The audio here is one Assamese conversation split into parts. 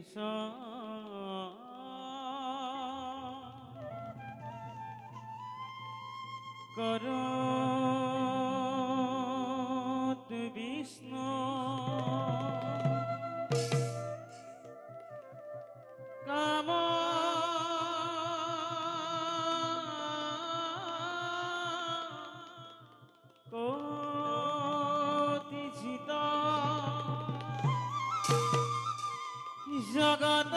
করত বিষ্ণু কাম কোতিজিত জগত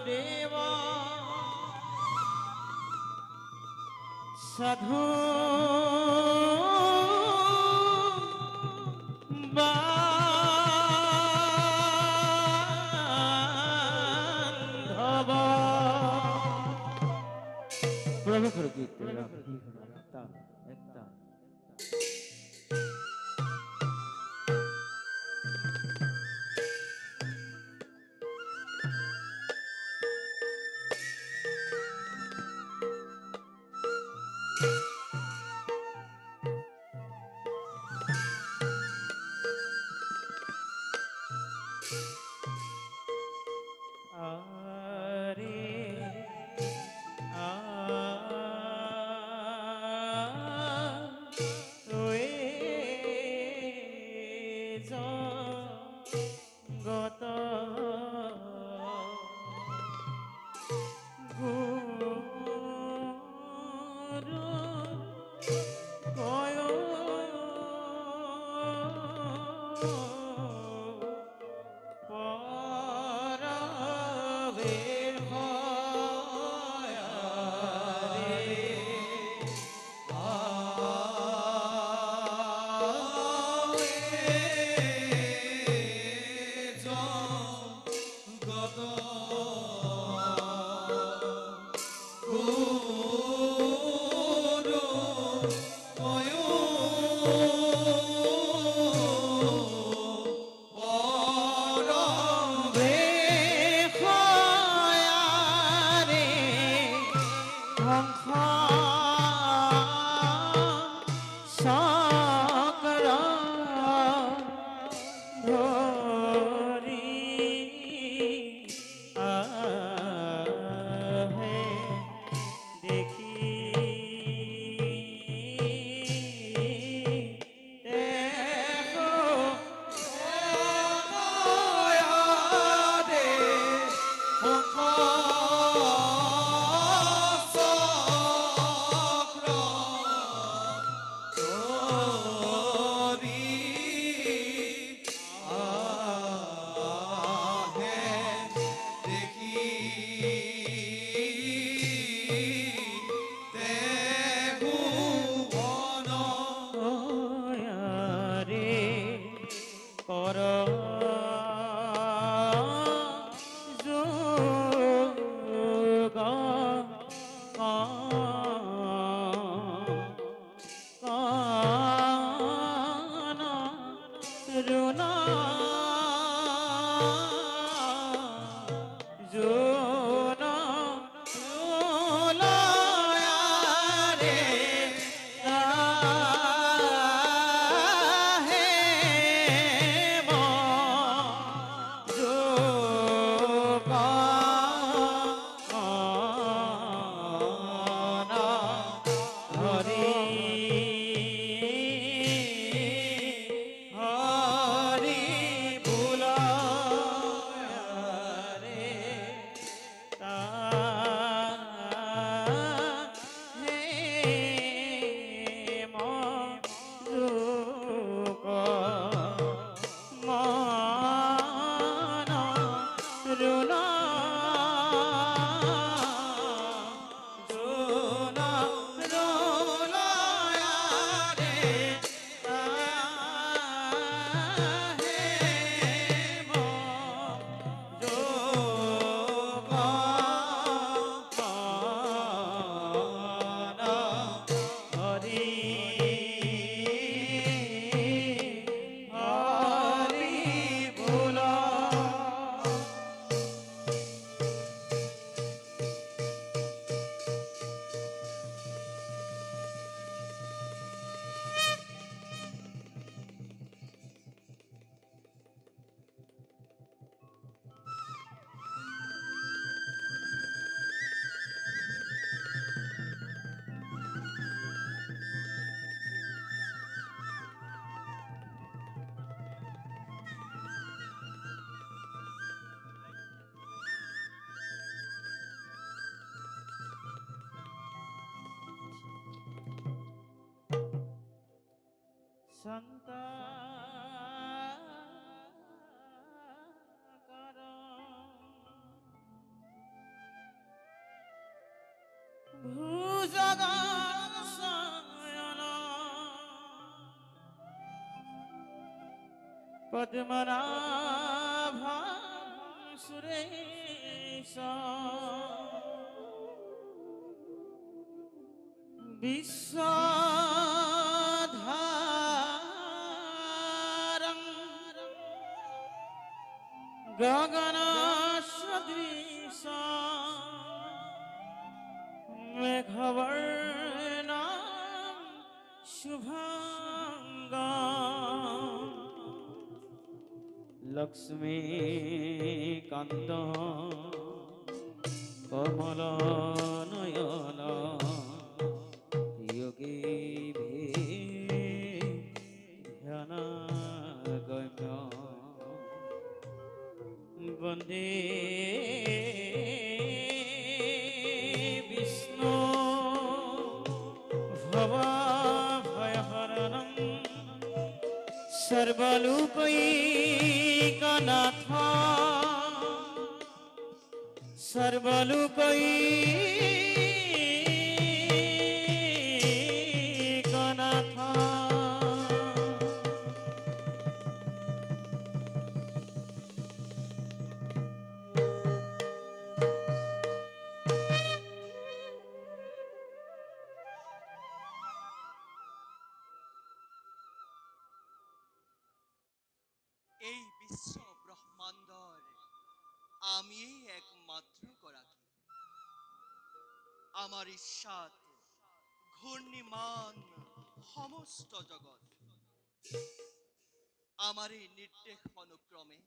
দেব সাধু বান্ধব প্রভু গীত একটা Oh শান্তাকার ভুজগশয়ন পদ্মনাভ সুরেশ বিশ্বধারং গগন সদৃশ মেঘবর্ণম শুভাঙ্গম লক্ষ্মীকান্ত কমলনয়ন যোগী ধ্যানগম্য বন্দে বিষ্ণু ভবভয়হরণং সর্বলোকৈকনাথ সর্বলোকৈকনাথ এই বিশ্ব ব্ৰহ্মাণ্ডৰ আমিয়েই একমাত্ৰ গৰাকী আমাৰ ইচ্ছাত ঘূৰ্ণিমান সমস্ত জগত আমাৰে নিৰ্দেশ অনুক্ৰমে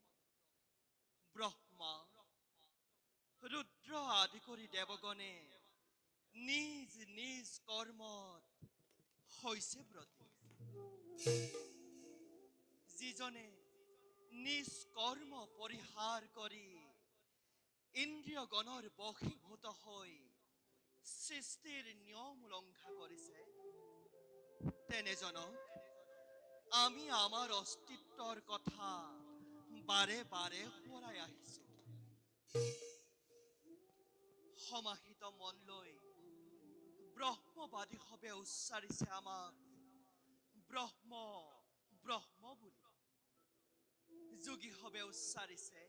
ব্ৰহ্মা ৰুদ্ৰ আদি কৰি দেৱগণে নিজ নিজ কৰ্মত হৈছে ব্ৰতী যিজনে নিজ কৰ্ম পৰিহাৰ কৰি ইন্দ্ৰিয় গণৰ বশীভূত হৈ সৃষ্টিৰ নিয়ম উলংঘা কৰিছে তেনেজনক আমি আমাৰ অস্তিত্বৰ কথা বাৰে বাৰে সোঁৱৰাই আহিছো সমাহিত মন লৈ ব্ৰহ্মবাদী সবে উচ্চাৰিছে আমাক ব্ৰহ্ম ব্ৰহ্ম বুলি যোগী সবে উচ্চাৰিছে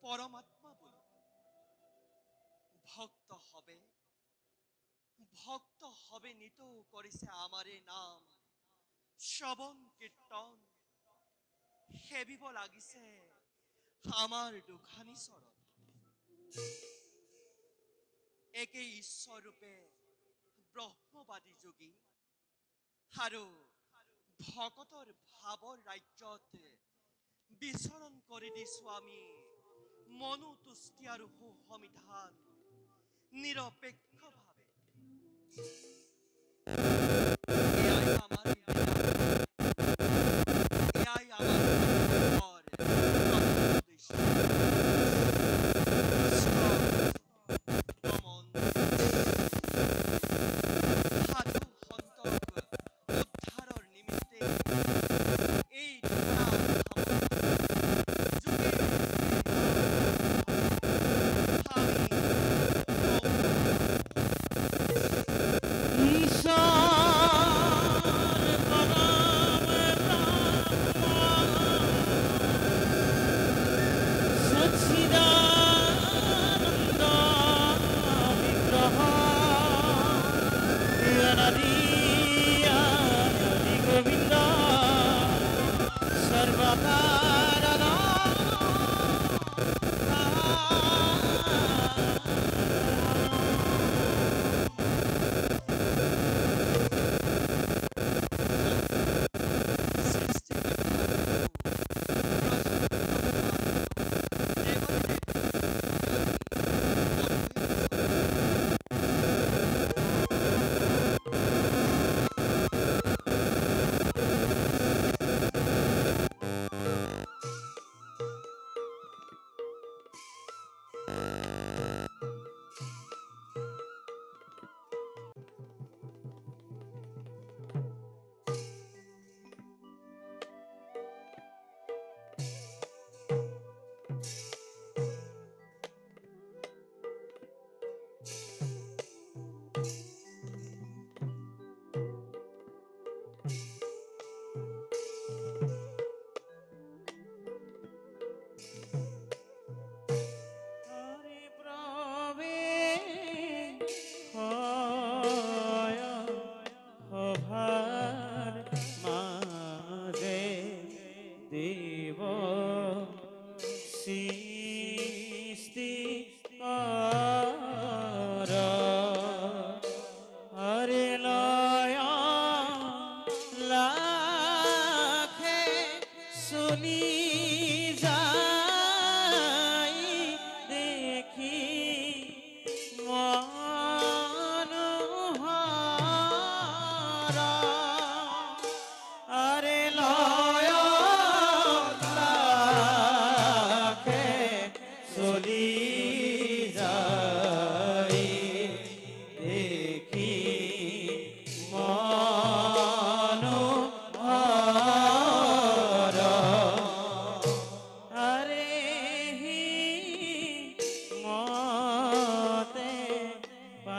পৰমাত্মা বুলি ভক্ত হবে নিতৌ কৰিছে আমাৰে নাম শ্ৰৱণ কীৰ্তন সেবিব লাগিছে আমাৰ দুখানি চৰণ একে ঈশ্বৰ ৰূপে ব্ৰহ্মবাদী যোগী আৰু ভকতৰ ভাৱৰ ৰাজ্যত বিচৰণ কৰি দিছো আমি মনোতুষ্টি আৰু সুসমিধান নিৰপেক্ষভাৱে এয়াই আমাৰ এয়াই আমাৰ উদ্দেশ্য ভ্ৰমণ সাধু সন্তক উদ্ধাৰৰ নিমিত্তে এই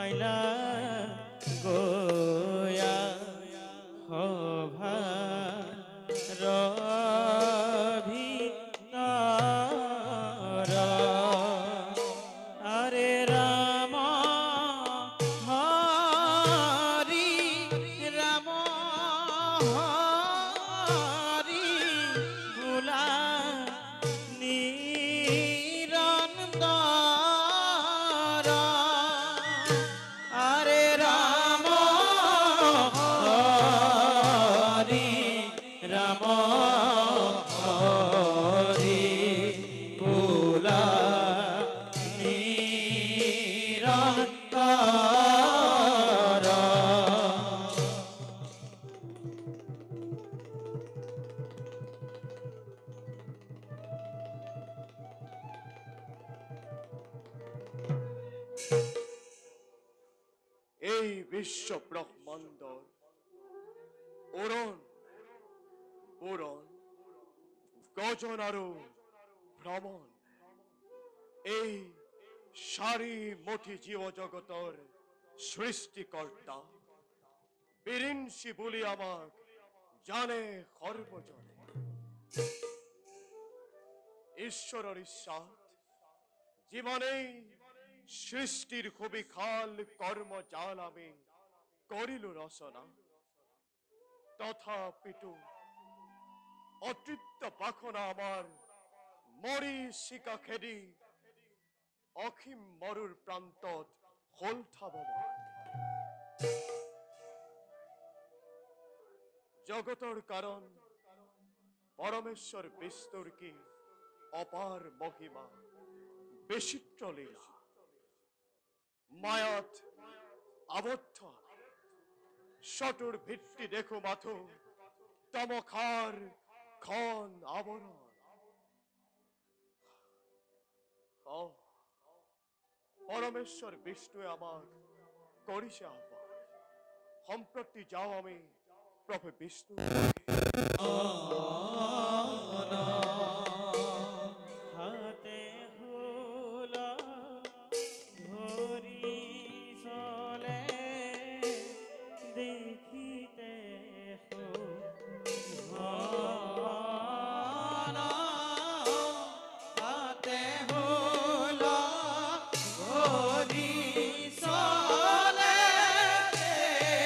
পাইলা গোয়া সভাৰ ভিতৰ আৰে ৰাম হৰি ৰাম হৰি বোলা নিৰন্তৰ আৰে ৰাম হৰি ৰাম হৰি বোলা নিৰন্তৰ এই বিশ্ব ব্ৰহ্মাণ্ডৰ উৰণ পুৰণ গজন আৰু ভ্ৰমণ এই চাৰি মুঠি জীৱ জগতৰ সৃষ্টিকৰ্তা বিৰিঞ্চি বুলি আমাক জানে সৰ্বজনে ঈশ্বৰৰ ইচ্ছাত জীবনেই সৃষ্টিৰ সুবিশাল কৰ্মজাল আমি কৰিলো ৰচনা তথাপিতো অতৃপ্ত বাসনা আমাৰ মৰি চিকা খেদি অসীম মৰুৰ প্ৰান্তত হল থাবমান জগতৰ কাৰণ পৰমেশ্বৰ বিষ্ণুৰ কি অপাৰ মহিমা বিচিত্ৰ লীলা মায়াত আবদ্ধ শটুর ভিত্তি দেখো মাথো তমখার খন আবরণ পরমেশ্বর বিষ্ণু আমাক করিছে আহ্বান সম্প্রতি যাও আমি প্রভু বিষ্ণু হাতে হুলা ধরি চলে দেখিতে হাতে হুলা ধরি চলে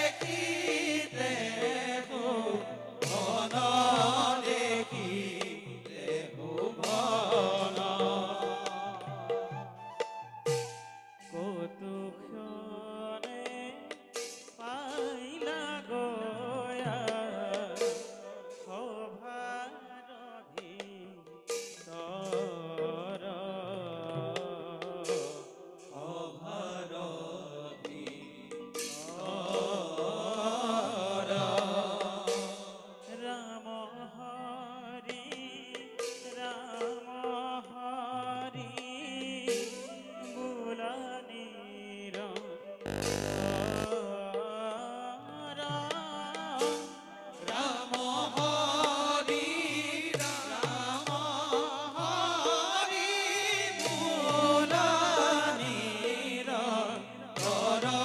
দেখিতে ভুবন দেখিতে ভুবন কৌতুক্ষণে পাইলা গয়া সভাৰ ভিতৰ সভাৰ ভিতৰ ৰাম হৰি ৰাম হৰি বোলা নিৰন্তৰ ৰাম হৰি ৰাম হৰি বোলা নিৰন্তৰ বোলা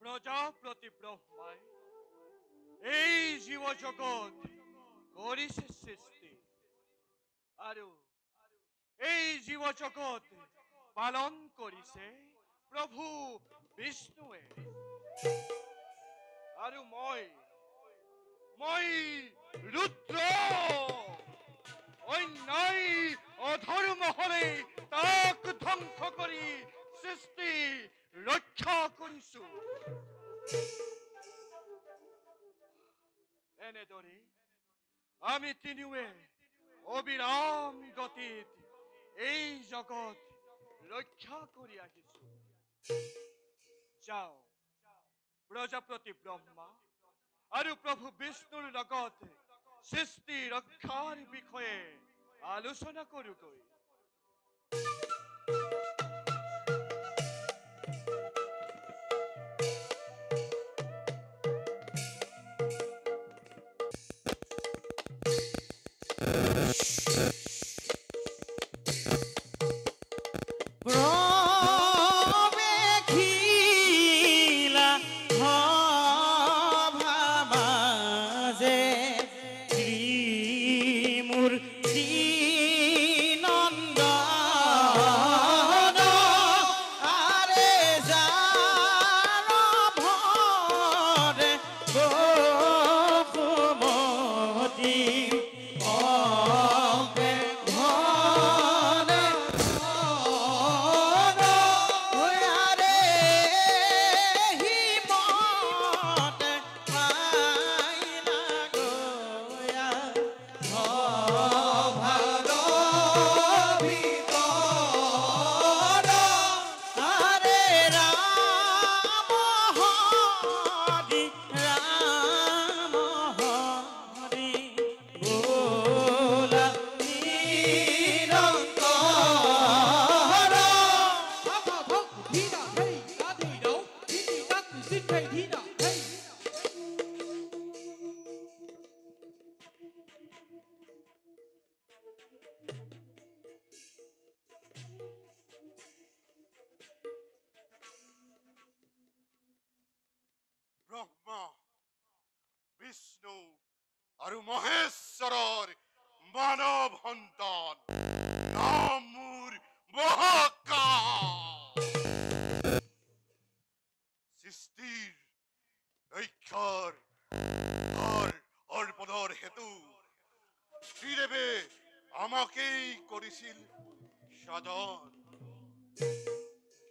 প্ৰজাপতি ব্ৰহ্মাই এই জীব জগৎ কৰিছে সৃষ্টি আৰু এই জীব জগৎ পালন কৰিছে প্ৰভু বিষ্ণুৱে আৰু মই ৰুদ্ৰ অন্যায় অধৰ্ম হলে তাক ধ্বংস কৰি সৃষ্টি ৰক্ষা কৰিছো এনেদৰে আমি তিনিওৱে অবিৰাম গতিত এই জগত ৰক্ষা কৰি আহিছো যাও প্ৰজাপতি ব্ৰহ্মা আৰু প্ৰভু বিষ্ণুৰ লগত সৃষ্টি ৰক্ষাৰ বিষয়ে আলোচনা কৰোগৈ আৰু মহেশ্বৰৰ মানৱ সন্তান নাম মোৰ মহাকাশ। সৃষ্টিৰ ৰক্ষাৰ অৰ্পণৰ হেতু শ্ৰীদেৱে আমাকেই কৰিছিল সাধন।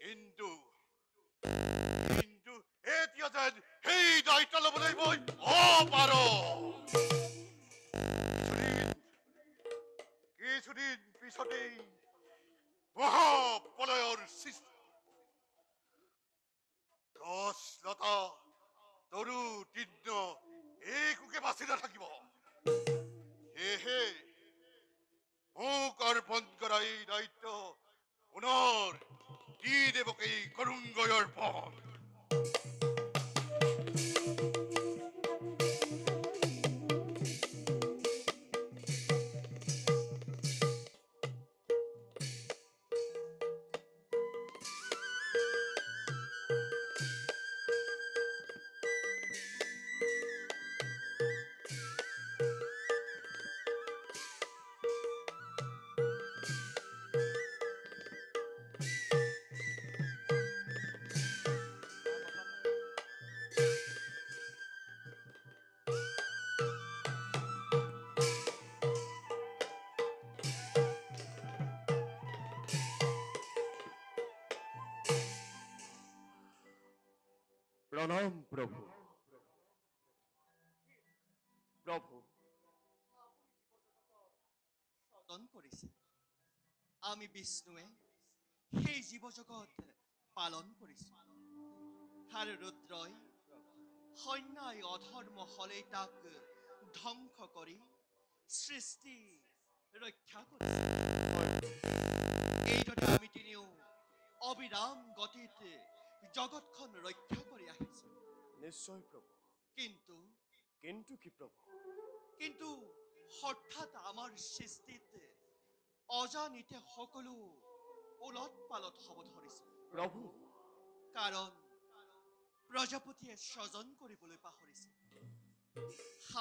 কিন্তু কিন্তু এতিয়া যেন সেই দায়িত্ব ল'বলৈ মই অপাৰো। কিছুদিন পিছতেই মহাপ্ৰলয়ৰ সৃষ্টি। গছ লতা তৰু তৃণ একোকে বাচি নাথাকিব। সেয়েহে মোক অৰ্পণ কৰা এই দায়িত্ব পুনৰ দি দেৱকেই কৰোংগৈ অৰ্পণ। প্ৰণাম প্ৰভু। প্ৰভু, পালন কৰিছে। আমি বিষ্ণুৱে সেই জীৱ জগত পালন কৰিছো। আৰু ৰুদ্ৰই সন্যায় অধৰ্ম হলে তাক ধ্বংস কৰি সৃষ্টি ৰক্ষা কৰিছে। এইদৰে আমি তিনিও অবিৰাম গতিত জগতখন ৰক্ষা কৰি আহিছো। নিশ্চয় প্ৰভু। কিন্তু কিন্তু কি প্ৰভু? কিন্তু হঠাৎ আমাৰ সৃষ্টিত অজানিতে সকলো উলট পালট হ'ব ধৰিছে। প্ৰভু, কাৰণ প্ৰজাপতিয়ে স্বজন কৰিবলৈ পাহৰিছে,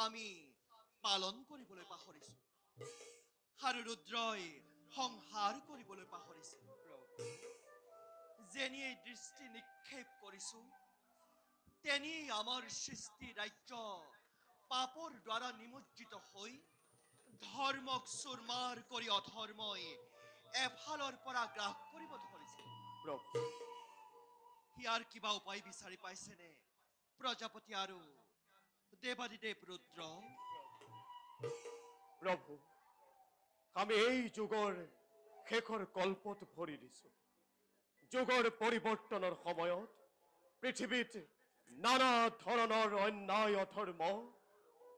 আমি পালন কৰিবলৈ পাহৰিছো, আৰু ৰুদ্ৰই সংহাৰ কৰিবলৈ পাহৰিছে। যেনিয়ে দৃষ্টি নিক্ষেপ কৰিছো, তেনিয়েই আমাৰ সৃষ্টি ৰাজ্য পাপৰ দ্বাৰা নিমজ্জিত হৈ ধৰ্মক চুৰমাৰ কৰি অধৰ্মই এফালৰ পৰা গ্ৰাস কৰিব ধৰিছে। প্ৰভু, ইয়াৰ কিবা উপায় বিচাৰি পাইছেনে প্ৰজাপতি আৰু দেৱাদিদেৱ ৰুদ্ৰ? প্ৰভু, আমি এই যুগৰ শেষৰ কল্পত ভৰি দিছো। যুগৰ পৰিৱৰ্তনৰ সময়ত পৃথিৱীত নানা ধৰণৰ অন্যায় অধৰ্ম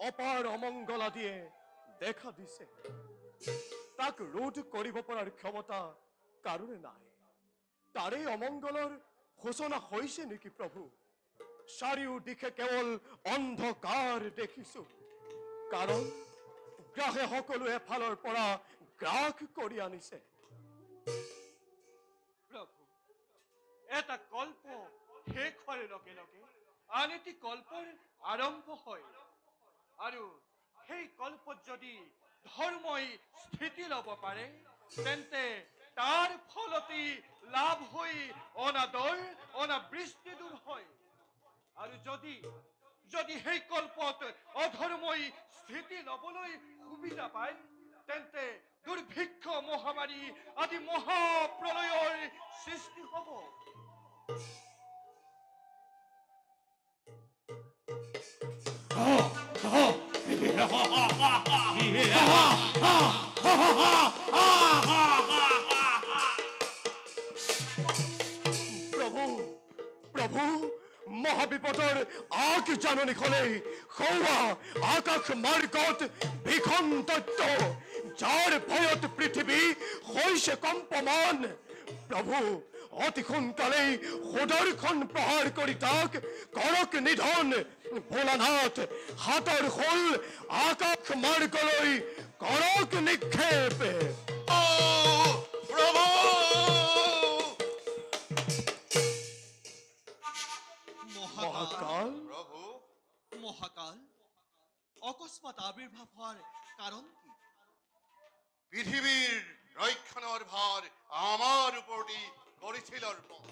অপাৰ অমংগল আদিয়ে দেখা দিছে। তাক ৰোধ কৰিব পৰাৰ ক্ষমতা কাৰোৰে নাই। তাৰে অমংগলৰ সূচনা হৈছে নেকি প্ৰভু? চাৰিওদিশে কেৱল অন্ধকাৰ দেখিছো, কাৰণ গ্ৰাহে সকলো এফালৰ পৰা গ্ৰাস কৰি আনিছে। প্ৰভু, এটা কল্প শেষ হোৱাৰ লগে লগে আন এটি কল্পৰ আৰম্ভ হয়। আৰু সেই কল্পত যদি ধৰ্মই স্থিতি ল'ব পাৰে, তেন্তে তাৰ ফলতেই লাভ হৈ অনাদৰ অনাবৃষ্টি দূৰ হয়। আৰু যদি সেই কল্পত অধৰ্মই স্থিতি ল'বলৈ সুবিধা পায়, তেন্তে দুৰ্ভিক্ষ মহামাৰী আদি মহাপ্ৰলয়ৰ সৃষ্টি হ'ব। প্ৰভু, প্ৰভু, মহাবিপদৰ আগ জাননী হলেই সৌৱা আকাশ মাৰ্গত ভীষণ তত্ত্ব, যাৰ ভয়ত পৃথিৱী হৈছে কম্পমান। প্ৰভু, অতি সোনকালেই সুদৰ্শন প্ৰহাৰ কৰি তাক কৰক নিধন। ভোলানাথ, হাতৰ শূল আকাশ মাৰ্গলৈ কৰক নিক্ষেপ। প্ৰভু, মহাকাল মহাকাল, প্ৰভু, মহাকাল, অকস্মাৎ অকস্মাৎ আবির্ভাব হওয়ার কারণ কি? পৃথিবীর রক্ষণের ভার আমার উপরটি করেছিল অর্পণ।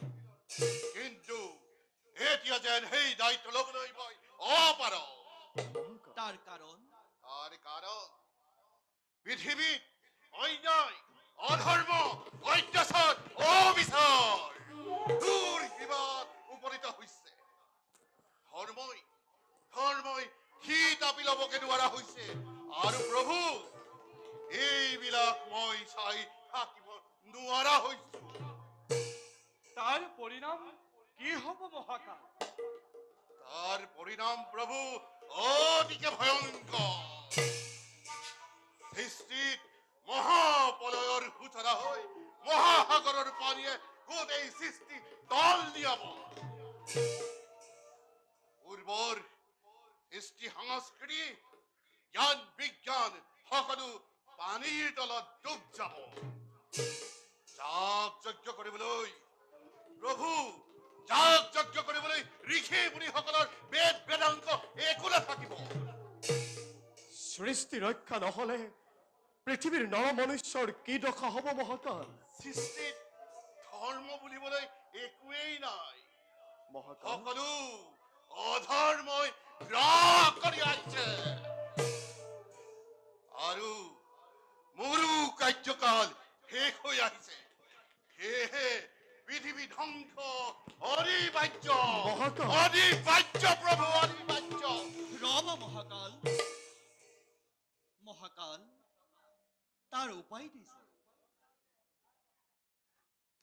কিন্তু এতিয়া যেন সেই দায়িত্ব লবলৈ মই অপাৰ। তাৰ কাৰণ আৰ কাৰণ পৃথিবীত অন্যায়, অধৰ্ম, অত্যাচাৰ, অবিচাৰ দূৰ সীমাত উপনীত হৈছে। ধৰ্মই থিতাপি ল'বকে নোৱাৰা হৈছে। আৰু প্ৰভু, এইবিলাক মই চাই থাকিব নোৱাৰা হৈছো। তাৰ পৰিণাম কি হ'ব মহাকাল? তার পরিণাম প্রভু অতিকে ভয়ঙ্কর। সৃষ্টিত মহাপ্রলয়ের সূচনা হয়, মহাসাগরের পানীয়ে গোটেই সৃষ্টি তল দিয়াব। পূর্বর সৃষ্টি সংস্কৃতি, জ্ঞান বিজ্ঞান সকলো পানীৰ তলত ডুব যাব। যাগ যজ্ঞ কৰিবলৈ প্ৰভু, যাগ যজ্ঞ কৰিবলৈ ঋষি মুনিসকলৰ বেদ বেদান্ত একো নাথাকিব। সৃষ্টি ৰক্ষা নহলে পৃথিৱীৰ নৰ মনুষ্যৰ কি দশা হ'ব মহাকাল? সৃষ্টিত ধৰ্ম বুলিবলৈ একোৱেই নাই। মহাকাল সকলো অধৰ্মই গ্ৰাস কৰি আহিছে। আৰু মোৰো কাৰ্যকাল শেষ হৈ আহিছে। সেয়েহে পৃথিৱী ধ্বংস অনিবাৰ্য। মহাকাল। অনিবাৰ্য প্ৰভু, অনিবাৰ্য। ৰব মহাকাল, মহাকাল তাৰ উপায় দিছে।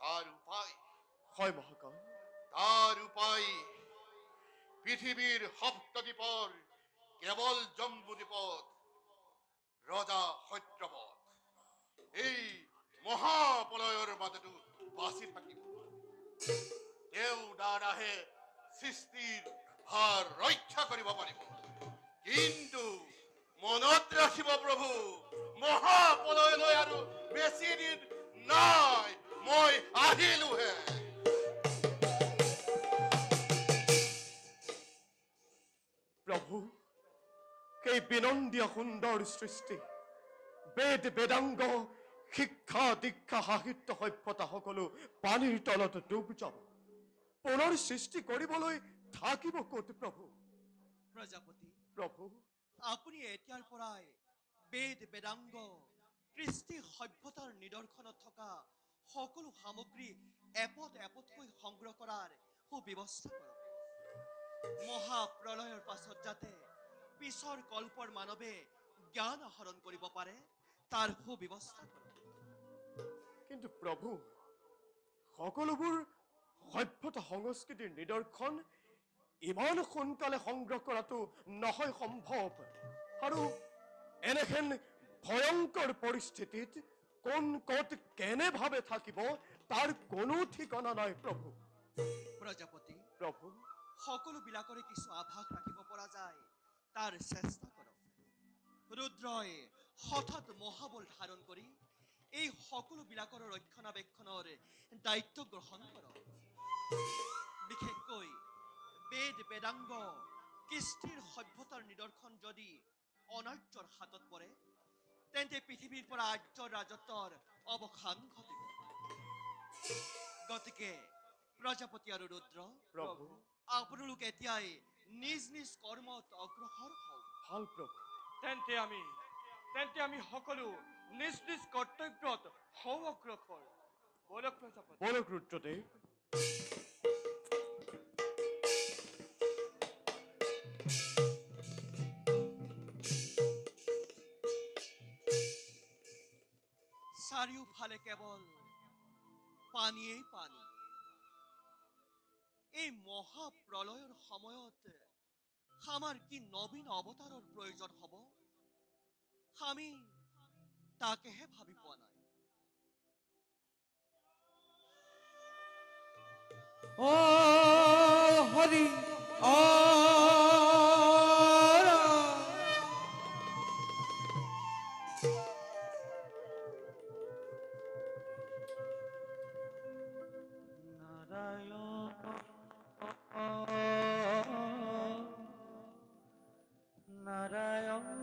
তাৰ উপায়, হয় মহাকাল। তাৰ উপায় পৃথিৱীৰ সপ্তদ্বীপৰ কেৱল জম্বুদ্বীপত ৰজা সত্যবত এই মহাপ্ৰলয়ৰ মাজতো বাচি থাকিব। তেওঁ দ্বাৰাহে সৃষ্টিৰ ভাৰ ৰক্ষা কৰিব পাৰিব। কিন্তু মনত ৰাখিব প্ৰভু, মহাপ্ৰলয়লৈ আৰু বেছি দিন নাই, মই আহিলোহে। প্ৰভু, সেই বিনন্দীয় সুন্দৰ সৃষ্টি, বেদ বেদাংগ, শিক্ষা দীক্ষা সাহিত্য সভ্যতা সকলো পানীৰ তলত ডুব যাব। পুনৰ সৃষ্টি কৰিবলৈ থাকিব ক'ত প্ৰভু? প্ৰজাপতি, প্ৰভু, আপুনি এতিয়াৰ পৰাই বেদ বেদাংগ, কৃষ্টি সভ্যতাৰ নিদৰ্শনত থকা সকলো সামগ্ৰী এপদ এপদকৈ সংগ্ৰহ কৰাৰ সুব্যৱস্থা কৰক। মহাপ্ৰলয়ৰ পাছত যাতে পিছৰ কল্পৰ মানৱে জ্ঞান আহৰণ কৰিব পাৰে তাৰ সুব্যৱস্থা কৰক। কিন্তু প্ৰভু, সকলোবোৰ সভ্যতা সংস্কৃতিৰ নিদৰ্শন ইমান সোনকালে সংগ্ৰহ কৰাটো নহয় সম্ভৱ। আৰু এনেহেন ভয়ংকৰ পৰিস্থিতিত কোন ক'ত কেনেভাৱে থাকিব তাৰ কোনো ঠিকনা নাই প্ৰভু। প্ৰজাপতি, প্ৰভু, সকলোবিলাকৰে কিছু আভাস ৰাখিব পৰা যায় তাৰ চেষ্টা কৰক। ৰুদ্ৰই হঠাৎ মহাবল ধাৰণ কৰি এই সকলোবিলাকৰ ৰক্ষণাবেক্ষণৰ দায়িত্ব গ্ৰহণ কৰক। বিশেষকৈ বেদ বেদাংগ, কৃষ্টিৰ সভ্যতাৰ নিদৰ্শন যদি অনাৰ্যৰ হাতত পৰে, তেন্তে পৃথিৱীৰ পৰা আৰ্যৰ ৰাজত্বৰ অৱসান ঘটিব। গতিকে প্ৰজাপতি আৰু ৰুদ্ৰ, প্ৰভু, আপোনালোক এতিয়াই নিজ নিজ কৰ্মত অগ্ৰসৰ হওক। ভাল প্ৰভু। তেন্তে আমি সকলো নিজ নিজ কৰ্তব্যত হওঁ অগ্ৰসৰ। বলক প্ৰজাপতি। বলক ৰুদ্ৰদেৱ। চাৰিওফালে কেৱল পানীয়েই পানী। এই মহাপ্ৰলয়ৰ সময়ত আমাৰ কি নবীন অৱতাৰৰ প্ৰয়োজন হ'ব, আমি তাকেহে ভাবি পোৱা নাই। ও হরি ও নারায়ণ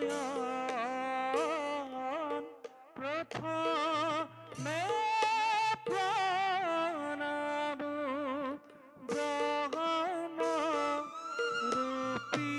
নারায়ণ প্রথমে প্রণাম ব্রহ্ম রূপী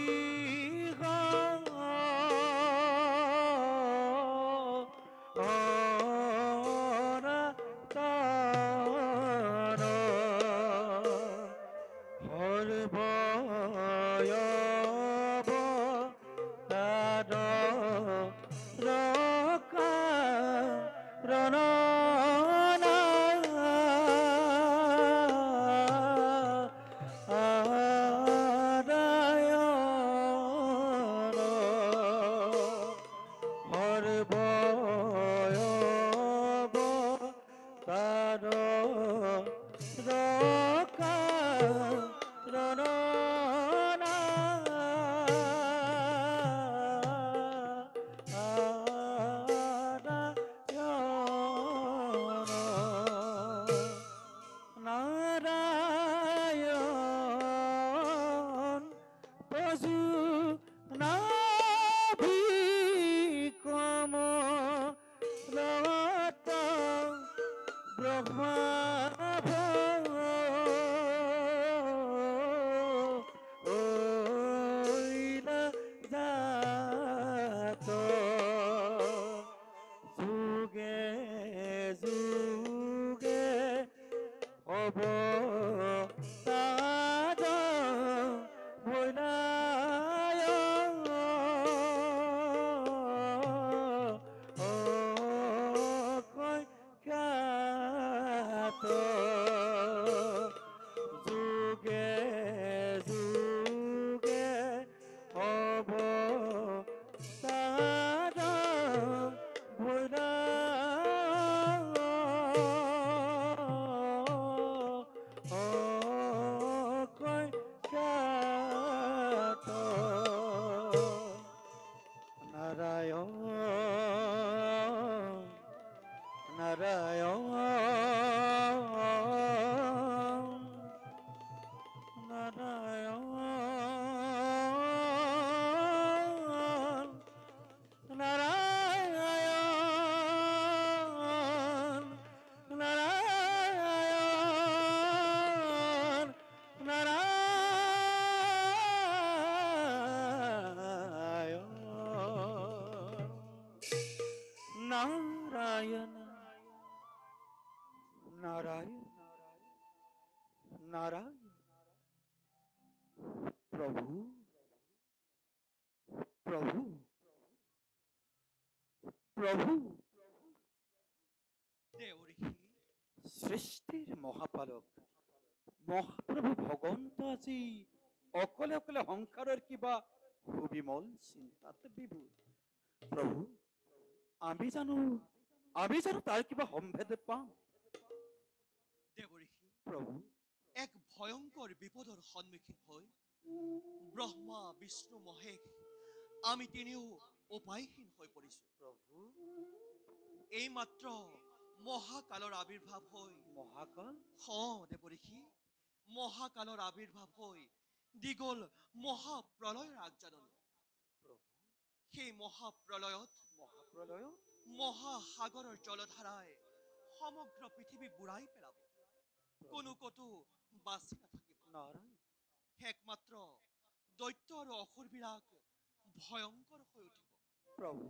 নারায়ণ পশু নাভি কমলত ব্রহ্মা ওইলা জাত যুগে যুগে অবতার বৈনায় অক্ষয় খ্যাত যুগে যুগে অবতার অক্ষয় খ্যাত নারায়ণ নারায়ণ নারায়ণ নারায়ণ নারায়ণ নারায়ণ নারায়ণ নারায়ণ প্রভু প্রভু প্রভু দেউৰী সৃষ্টিৰ মহাপালক মহাপ্ৰভু ভগৱন্ত আজি অকলে অকলে সংসাৰৰ কিবা সুবিমল চিন্তাত বিভোৰ প্ৰভু আমি জানো তাৰ কিবা সম্ভেদ পাওঁ দেউৰী প্ৰভু এক ভয়ংকৰ বিপদৰ সন্মুখীন হৈ ব্ৰহ্মা বিষ্ণু মহেশ আমি তিনিও উপায়হীন হৈ পৰিছো প্ৰভু এইমাত্ৰ মহাকালৰ আবিৰ্ভাৱ হৈ মহাকাল দেৱঋষি মহাকালৰ আবিৰ্ভাৱ হৈ দীঘল মহাপ্ৰলয়ৰ আগজাননী সেই মহাপ্ৰলয়ত মহাপ্ৰলয়ত মহাসাগৰৰ জলধাৰাই সমগ্ৰ পৃথিৱী বুঢ়াই পেলাব কোনো কতো বাচি নাথাকিব নাৰায়ণ একমাত্ৰ দৈত্য আৰু অসুৰবিলাক ভয়ংকৰ হৈ উঠিব প্ৰভু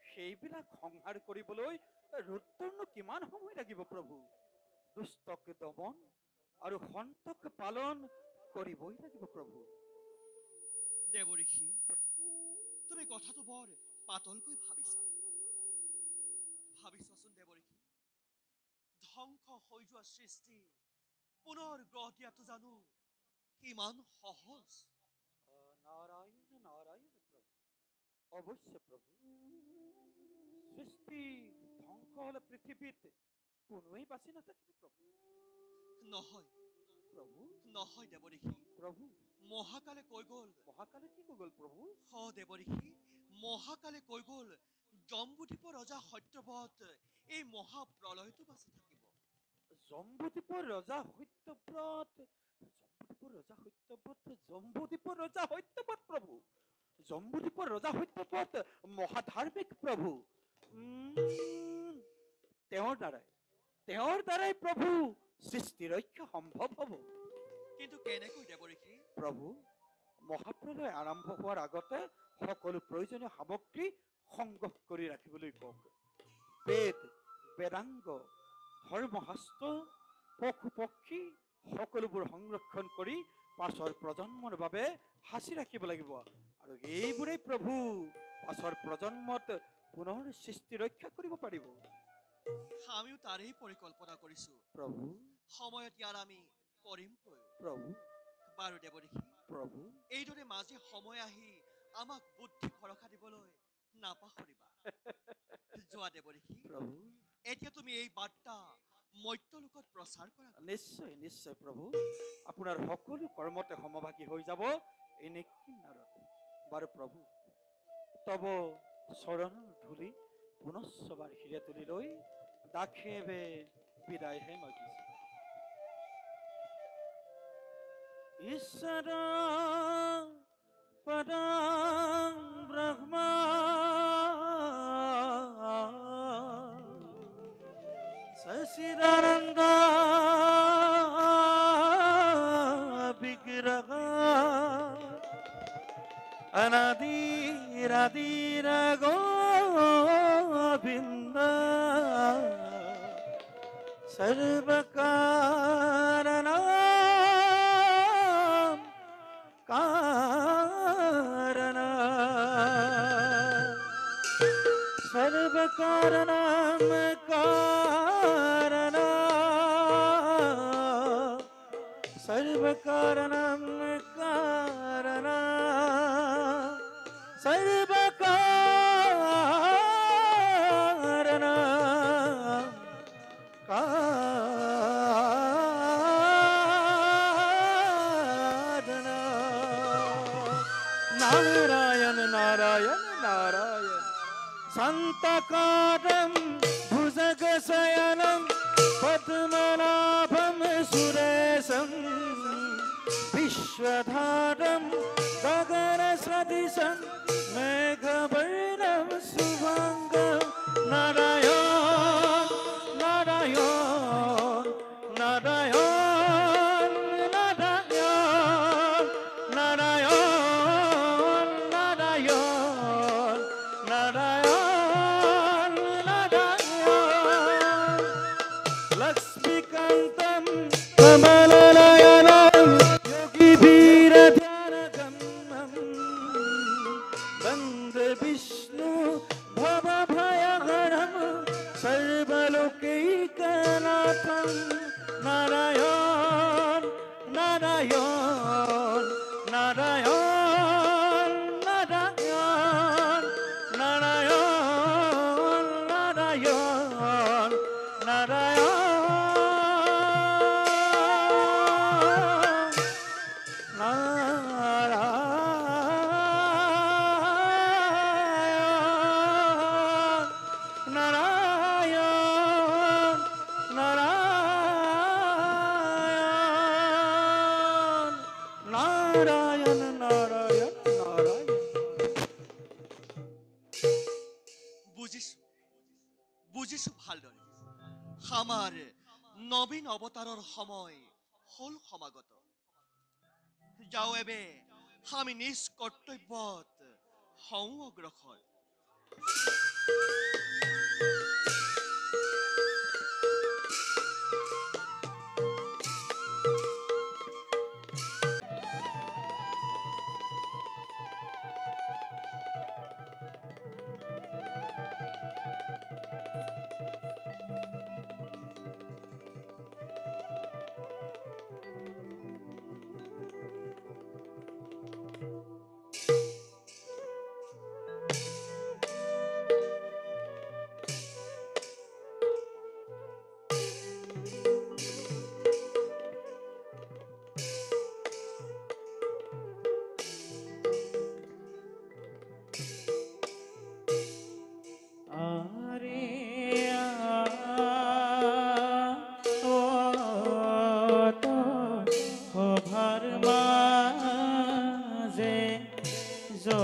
সেইবিলাক সংহাৰ কৰিবলৈ ৰুদ্ৰনো কিমান সময় লাগিব প্ৰভু দুষ্টক দমন আৰু সন্তক পালন কৰিবই লাগিব প্ৰভু দেৱঋষি তুমি কথাটো বৰ পাতলকৈ ভাবিছাচোন দেৱঋষি ধ্বংস হৈ যোৱা সৃষ্টি পুনৰ গ্ৰহ দিয়াটো জানো ইমান সহজ নাৰায়ণ নাৰায়ণ প্ৰভু অবশ্য প্ৰভু সৃষ্টি ধ্বংস হলে পৃথিবীত কোনোৱেই বাচি নাথাকিব প্ৰভু নহয় প্ৰভু নহয় দেৱঋষি প্ৰভু মহাকালে কৈ গ'ল মহাকালে কি গল প্ৰভু দেৱঋষি মহাকালে কৈ গ'ল জম্বুদ্বীপৰ ৰজা সত্যব্ৰত এই মহাপ্ৰলয়টো বাচি থাকিব জম্বুদ্বীপৰ ৰজা সত্যব্ৰত জম্বুদ্বীপৰ ৰজা সত্যব্ৰত প্ৰভু জম্বুদ্বীপৰ ৰজা সত্যপত মহাধাৰ্মিক প্ৰভু। তেওঁৰ দ্বাৰাই প্ৰভু সৃষ্টি ৰক্ষা সম্ভৱ হ'ব। কিন্তু কেনেকৈ দেৱঋষি? প্ৰভু, মহাপ্ৰলয় আৰম্ভ হোৱাৰ আগতে সকলো প্ৰয়োজনীয় সামগ্ৰী সংগ্ৰহ কৰি ৰাখিবলৈ কওক। বেদ, বেদাংগ, ধৰ্মশাস্ত্ৰ, পশু পক্ষী সকলোবোৰ সংৰক্ষণ কৰি পাছৰ প্ৰজন্মৰ বাবে সাঁচি ৰাখিব লাগিব। আৰু এইবোৰেই প্ৰভু পাছৰ প্ৰজন্মত পুনৰ সৃষ্টি ৰক্ষা কৰিব পাৰিব। আমিও তাৰেই পৰিকল্পনা কৰিছো প্ৰভু, সময়ত ইয়াৰ আমি কৰিম প্ৰয়োগ। প্ৰভু, বাৰু দেৱঋষি, প্ৰভু, এইদৰে মাজে সময় আহি আমাক বুদ্ধি ভৰসা দিবলৈ নাপাহৰিবা। যোৱা দেৱঋষি, প্ৰভু। এতিয়া তুমি এই বাৰ্তা মৰ্ত্যলোকত প্ৰচাৰ কৰা। নিশ্চয় নিশ্চয় প্ৰভু, আপোনাৰ সকলো কৰ্মতে সমভাগী হৈ যাব এই নিকিন্নৰত। বাৰু প্ৰভু, তব চৰণৰ ধূলি পুনশ্চবাৰ শিৰে তুলি লৈ দাখেবে বিদায়হে মাগিছে। ঈশ্বৰ পদং ব্ৰহ্মা সচিদানন্দ বিগ্রহ অনাদিরাদির গোবিন্দ সর্বকারণাম কারণ সর্বকারণাম কারণ সর্বকারণাম কারণ সর্বকারণ কারণ নারায়ণ নারায়ণ নারায়ণ সন্তকারম ভুজগশয়নম পদ্মনাভম সুরেশম विश्वधारं गगनसदृशं मेघवर्णं शुभांगं नारायण नारायण नारायण नारायण नारायण नारायण नारायण नारायण लक्ष्मीकान्तं कमलनयनं वीर ध्यान गम्यं वन्दे विष्णु भव भयहरं सर्वलोकैकनाथं नारायण नारायण नारायण नारायण नारायण नारायण नारायण নারায়ণ নারায়ণ নারায়ণ। বুজিছো ভালদৰে। আমাৰ নবীন অৱতাৰৰ সময় হল সমাগত। যাও এবে আমি নিজ কৰ্তব্যত হওঁ অগ্ৰসৰ।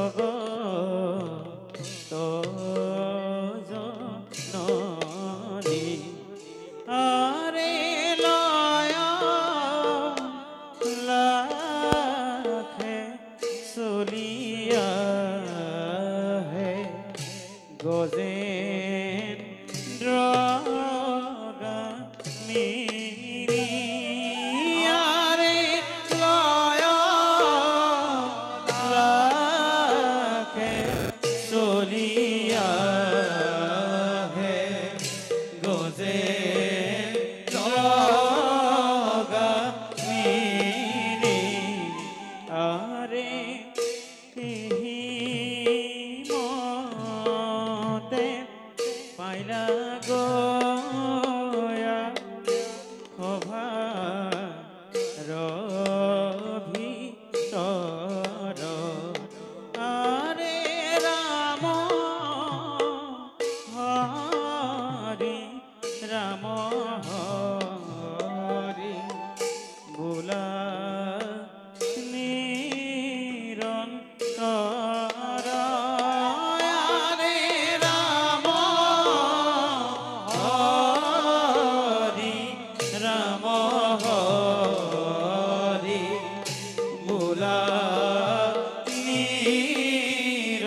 জগত জননী আরে লয় লাখে চলিয়া হে গজেন্দ্র মিরিয়ারে লয় লাখে চলিয়া হে গজেন্দ্র মিরি আরে মতে পাইলা গয়া সভা ভিতৰ আৰে ৰাম হৰি ৰাম হৰি বোলা নিৰন্তৰ আৰে ৰাম হৰি ৰাম হৰি বোলা নিৰন্তৰ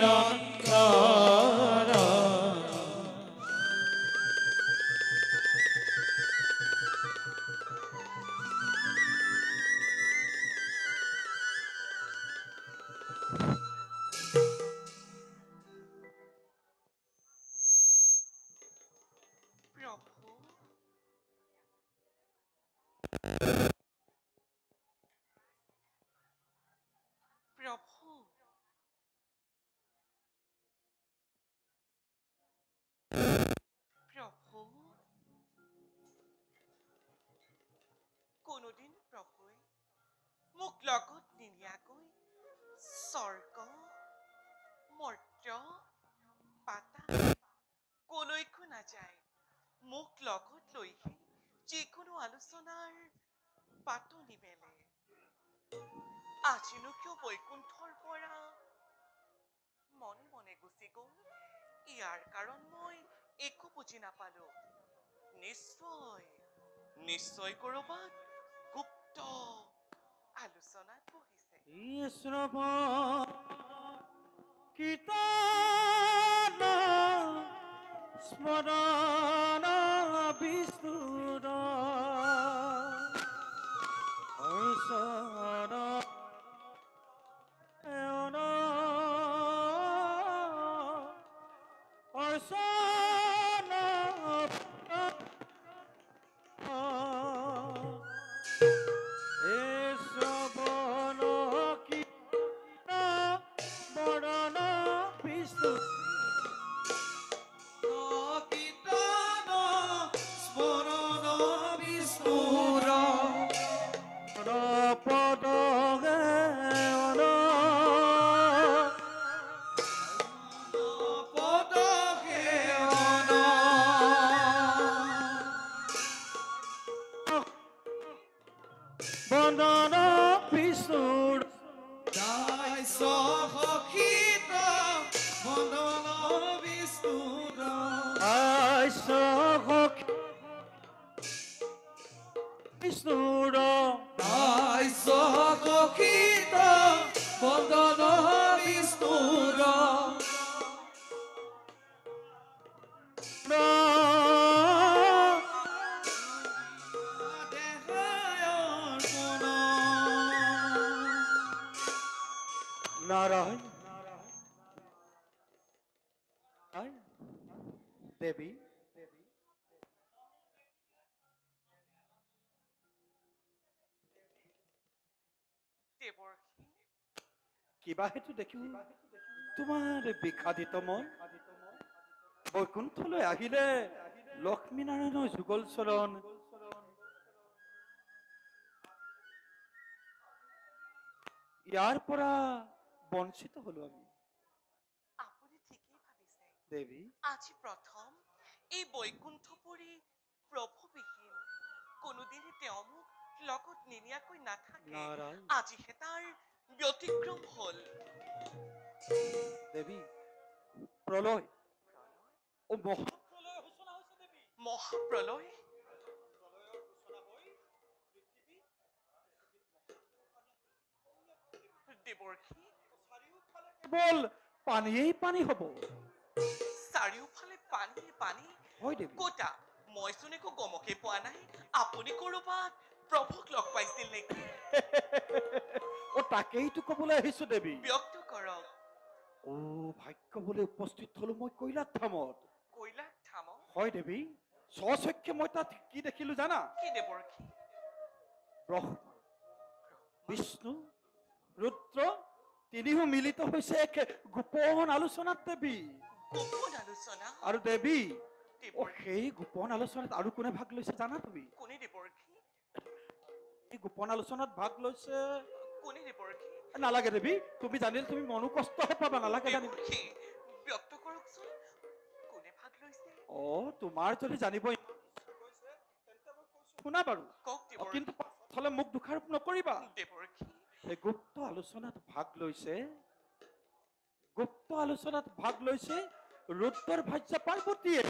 প্ৰভু প্ৰভু প্ৰভু কোনোদিন প্ৰভুৱে মোক লগত নিনিয়াকৈ স্বৰ্গ মৰ্ত্য পাতাল কলৈকো নাযায় মোক লগত লৈহে যিকোনো আলোচনাৰ বাটো নিমেলে আজিনো কিয় বৈকুণ্ঠৰ পৰা মনে মনে গুচি গ'ল ইয়াৰ কাৰণ মই একো বুজি নাপালো নিশ্চয় কৰবাত গুপ্ত আলোচনাত বহিছে শ্ৰৱ কীৰ্তন স্মৰণ বিষ্ণুৰ অৰ্চন বন্দন বিষ্ণুৰ বিষ্ণুৰ বন্দন বিষ্ণুৰ নাৰায়ণ দেৱী দেৱৰ্ষি কিবা হেতু দেখি তোমাৰ বিষাদিত মন বৈকুণ্ঠলৈ আহিলে লক্ষ্মীনাৰায়ণৰ যুগল চৰণ ইয়াৰ পৰা বঞ্চিত হলো আমি আপুনি ঠিকেই ভাবিছে দেৱী আজি প্ৰথম এই বৈকুণ্ঠপুৰী প্ৰভুবিহীন কোনোদিনে তেওঁ মোক লগত নিনিয়াকৈ নাথাকে নাৰায়ণ আজিহে তাৰ ব্যতিক্ৰম হল দেৱী প্ৰলয় ও মহা মহাপ্ৰলয় দেৱৰ্ষী কেৱল পানীয়েই পানী হ'ব। চাৰিওফালে পানী পানী হয় দেৱী। কতা মইচোন একো গমকে পোৱা নাই। আপুনি ক'ৰবাত প্ৰভুক লগ পাইছিল নেকি? ও তাকেইতো ক'বলৈ আহিছো দেৱী। ব্যক্ত কৰক। ও ভাগ্য বোলে উপস্থিত হলো মই কৈলাশ ধামত। কৈলাশ ধামত হয় দেৱী, স্বচক্ষে মই তাত কি দেখিলো জানা? কি দেৱৰ্ষী? ব্ৰহ্মা বিষ্ণু ৰুদ্ৰ তিনিও মিলিত হৈছে এক গোপন আলোচনাত দেৱী। গোপন আলোচনা আৰু দেৱী ও দেৱৰ্ষী সেই গোপন আলোচনাত আৰু কোনে ভাগ লৈছে জানা তুমি? কোনে দেৱৰ্ষী? এই গোপন আলোচনাত ভাগ লৈছে কোনে দেৱৰ্ষী? নালাগে দেৱী, তুমি জানিলে তুমি মনো কষ্ট পাবা, নালাগে জানিব। দেৱৰ্ষী ব্যক্ত কৰকচোন কোনে ভাগ লৈছে? অ তোমাৰ যদি জানিব শুনা বাৰু, কওক দেৱৰ্ষী। কিন্তু পাছলে মোক দোষাৰোপ নকৰিবা। দেৱৰ্ষী এই গুপ্ত আলোচনাত ভাগ লৈছে ৰুদ্ৰৰ ভাৰ্যা পাৰ্বতীয়ে।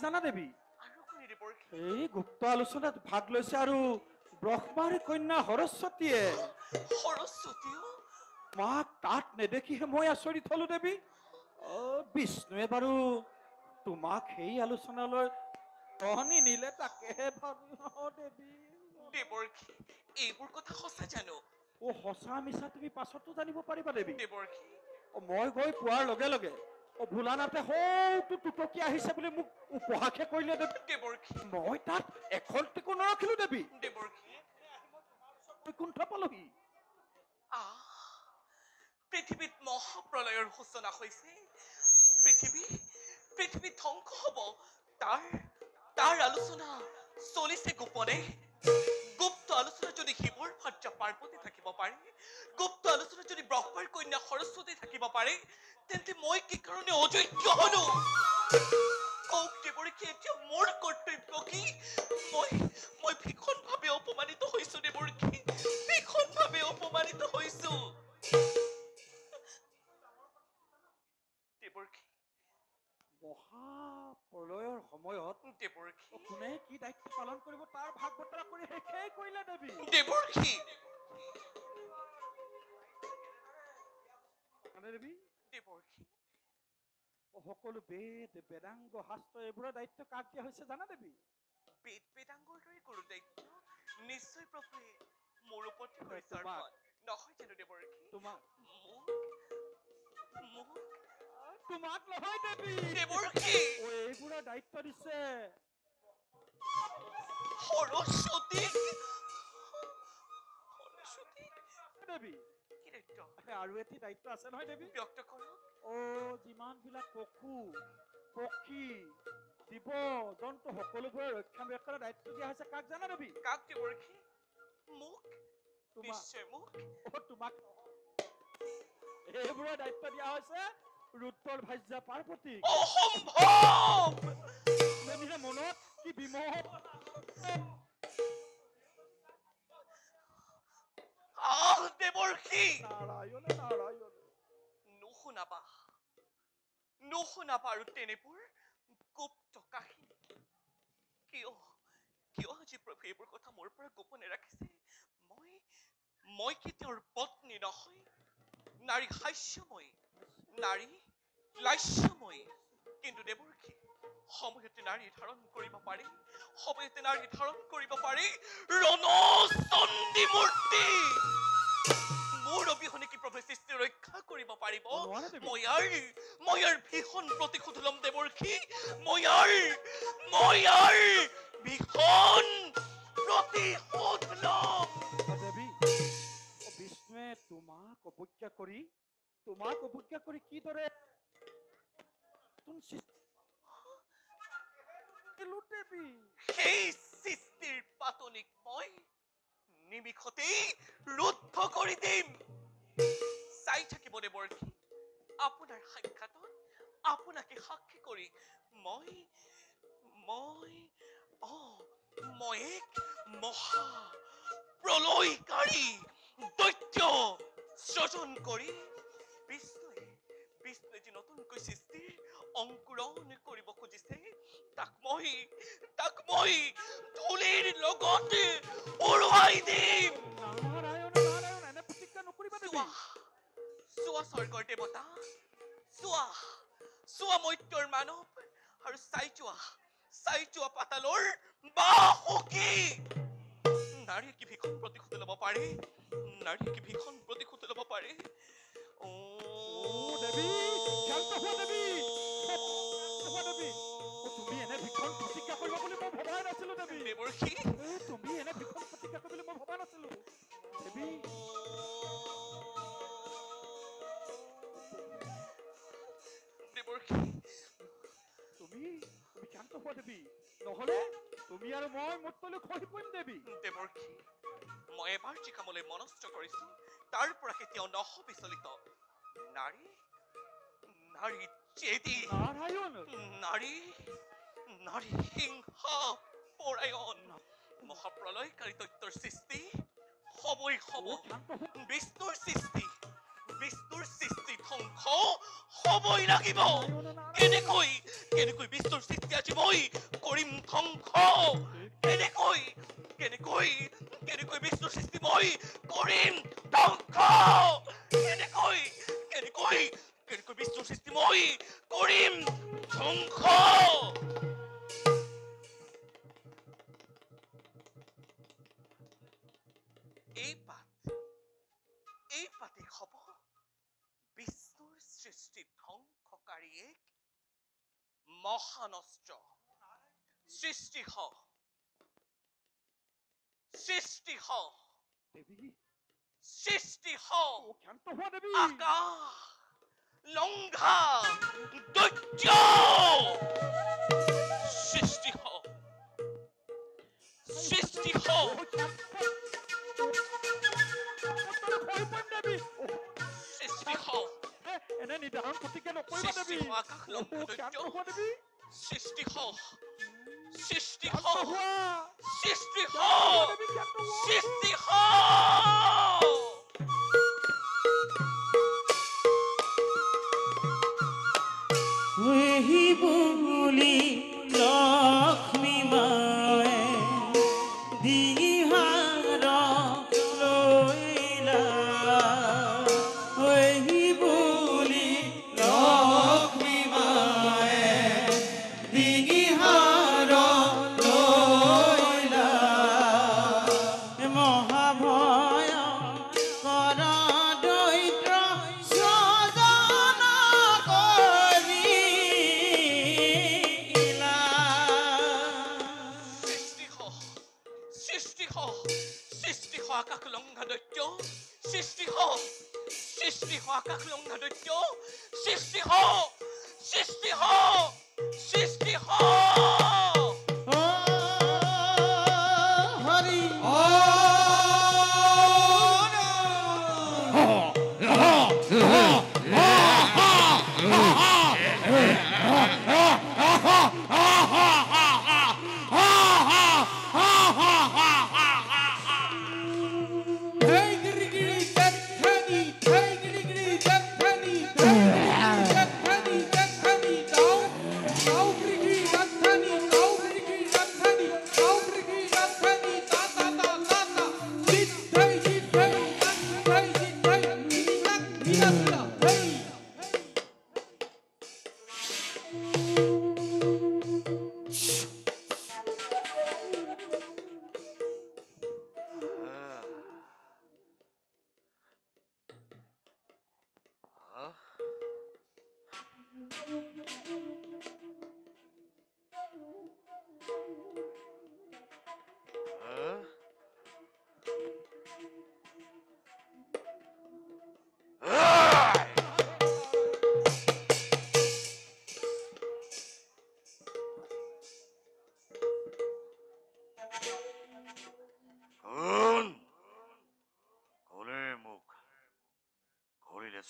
জানা দেৱী, আৰু কোনে দেৱৰ্ষী? এই গুপ্ত আলোচনাত ভাগ লৈছে আৰু ব্ৰহ্মাৰ কন্যা সৰস্বতীয়ে। সৰস্বতীও মাক তাত নেদেখিহে মই আচৰিত হলো দেৱী। বিষ্ণুৱে বাৰু তোমাক সেই আলোচনালৈ টহনি নিলে তাকেহে ভাবি দেৱী। দেৱৰ্ষী এইবোৰ কথা সঁচা জানো? ও সঁচা মিছা তুমি পাছতো জানিব পাৰিবা দেৱী। দেৱৰ্ষী মই গৈ পোৱাৰ লগে লগে ভোলানাথে হৌটো টুটকি আহিছে বুলি মোক উপহাসে কৰিলে দেৱী। দেৱৰ্ষী মই তাত এখন টিকো নৰখিলো দেৱী। দেৱৰ্ষী বৈকুণ্ঠ পালোহি। পৃথিৱীত মহাপ্ৰলয়ৰ সূচনা হৈছে। পৃথিৱী ধ্বংস হ'ব। তাৰ আলোচনা চলিছে গোপনে। গুপ্ত আলোচনা যদি শিৱৰ ভাৰ্যা পাৰ্বতী থাকিব পাৰে, গুপ্ত আলোচনা যদি ব্ৰহ্মাৰ কন্যা সৰস্বতী থাকিব পাৰে, তেন্তে মই কি কাৰণে অযোগ্য হলো? কওক দেৱৰ্ষী, এতিয়া মোৰ কৰ্তব্য কি? মই ভীষণভাৱে অপমানিত হৈছো দেৱৰ্ষী, ভীষণভাৱে অপমানিত হৈছো। দেৱৰ্ষী মহাপ্ৰলয়ৰ সময়ত দেৱৰ্ষী কোনে কি দায়িত্ব পালন কৰিব তাৰ ভাগ বতৰা কৰি শেষেই কৰিলে দেৱী। দেৱৰ্ষী দেৱী দেৱৰ্ষী সকলো বেদ বেদাংগ শাস্ত্ৰ এইবোৰৰ দায়িত্ব কাক দিয়া হৈছে জানা দেৱী? বেদ বেদাংগৰ দৰে গুৰু দায়িত্ব নিশ্চয় প্ৰভুৱে মোৰ ওপৰত কৰিছে। তোমাক। নহয় জানো দেৱৰ্ষী? তোমাক মোক নহয় দেৱী। দেৱৰ্ষী এইবোৰৰ দায়িত্ব দিছে সৰস্বতী দেৱী। কি দায়িত্ব? আৰু এটি দায়িত্ব আছে নহয় দেৱী। ব্যক্ত কৰক। যিমান বিলাক পশু পক্ষী জীৱ জন্তু সকলোবোৰৰ ৰক্ষণাবেক্ষণৰ দায়িত্ব দিয়া হৈছে কাক জানা দেৱী? কাক দেৱৰ্ষী? মোক তোমাক। নিশ্চয় মোক। তোমাক এইবোৰৰ দায়িত্ব দিয়া হৈছে ৰুদ্ৰৰ ভাৰ্যা পাৰ্বতীক। অসম্ভৱ! দেৱীৰে মনত কি বিমোহ। দেৱৰ্ষী নাৰায়ণ নাৰায়ণ। নুশুনাবা আৰু তেনেবোৰ গুপ্ত কাহিনী। কিয় আজি প্ৰভু এইবোৰ কথা মোৰ পৰা গোপনে ৰাখিছে? মই কি তেওঁৰ পত্নী নহয়? নাৰী হাস্যময়ী, নাৰী লাস্যময়ী। কিন্তু দেৱৰ্ষী সময়তে নাৰী ধাৰণ কৰিব পাৰি, ৰণচণ্ডী মূৰ্তি। মোৰ অবিহনে কি প্ৰভু সৃষ্টি ৰক্ষা কৰিব পাৰিব? মই ইয়াৰ ভীষণ প্ৰতিশোধ লম দেৱৰ্ষী। মই ইয়াৰ ভীষণ প্ৰতিশোধ লম। দেৱী বিষ্ণুৱে তোমাক অৱজ্ঞা কৰি কিদৰে সেই সৃষ্টিৰ পাতনিক মই নিমিষতেই ৰুদ্ধ কৰি দিম। চাই থাকিব দেৱৰ্ষী। আপোনাৰ সাক্ষাতত আপোনাকে সাক্ষী কৰি মই এক মহা প্ৰলয়কাৰী দৈত্য সৃজন কৰি বিষ্ণুৱে যি নতুনকৈ সৃষ্টিৰ অংকুৰণ কৰিব খুজিছে, তাক মই ধূলিৰ লগতে উৰুৱাই দিম। নাৰায়ণ নাৰায়ণ এনে প্ৰতিজ্ঞা নকৰিবা দেৱী। চোৱা স্বৰ্গৰ দেৱতা, চোৱা মৰ্ত্যৰ মানৱ, আৰু চাই যোৱা পাতালৰ বাসুকী। নাৰীয়ে কি ভীষণ প্ৰতিশোধ ল'ব পাৰে, ও দেৱী, শান্ত হোৱা দেৱী, হোৱা দেৱী। তুমি এনে ভীষণ প্ৰতিজ্ঞা কৰিব বুলি মই ভবাই নাছিলো দেৱী। দেৱৰ্ষি, তুমি এনে ভীষণ প্ৰতিজ্ঞা কৰিব বুলি মই ভবা নাছিলো দেৱী। দেৱৰ্ষি, তুমি শান্ত হোৱা দেৱী, নহলে তুমি আৰু মই মৃত্যুলৈ খহি পৰিম দেৱী। দেৱৰ্ষি, মই এবাৰ যি কামলৈ মনস্থ কৰিছো, তাৰ পৰা কেতিয়াও বিচলিত। নাৰী চেদি, নাৰায়ণ নাৰী হিংসা পৰায়ণ, মহাপ্ৰলয়কাৰী দৈত্যৰ সৃষ্টি হবই হব। বিষ্ণুৰ সৃষ্টি ধ্বংস হবই লাগিব। কেনেকৈ বিষ্ণুৰ সৃষ্টি আজি মই কৰিম ধ্বংস? কেনেকৈ বিষ্ণুৰ সৃষ্টি মই কৰিম ধ্বংস? কেনেকৈ বিষ্ণুৰ সৃষ্টি মই কৰিম ধ্বংস? এই পাতে হব বিষ্ণুৰ সৃষ্টি ধ্বংসকাৰী এক মহানস্ত্ৰ। সৃষ্টি হ দেৱী, শান্ত হোৱা দেৱী। আকাশ লংঘা দৈত্য। সৃষ্টি হ এনে নিৰ্ধাৰণ প্ৰতিজ্ঞা নকৰিবা দেৱী। আকাশ লংঘা দৈত্য। শান্ত হোৱা দেৱী, সৃষ্টি হ শান্ত হোৱা। সৃষ্টি হ দেৱী, শান্ত হোৱা। সৃষ্টি হ। এই বুলি লক্ষ্মী মায়ে দিহাৰ লৈলা, এই বুলি লক্ষ্মী মায়ে দিহাৰ লৈলা, মহাভয় কৰা দৈত্ৰ স্বজন কৰিলা। সৃষ্টি হ আকাশ লংঘা দৈত্য। সৃষ্টি হ আকাশ লংঘা দৈত্য। সৃষ্টি হ। হৰি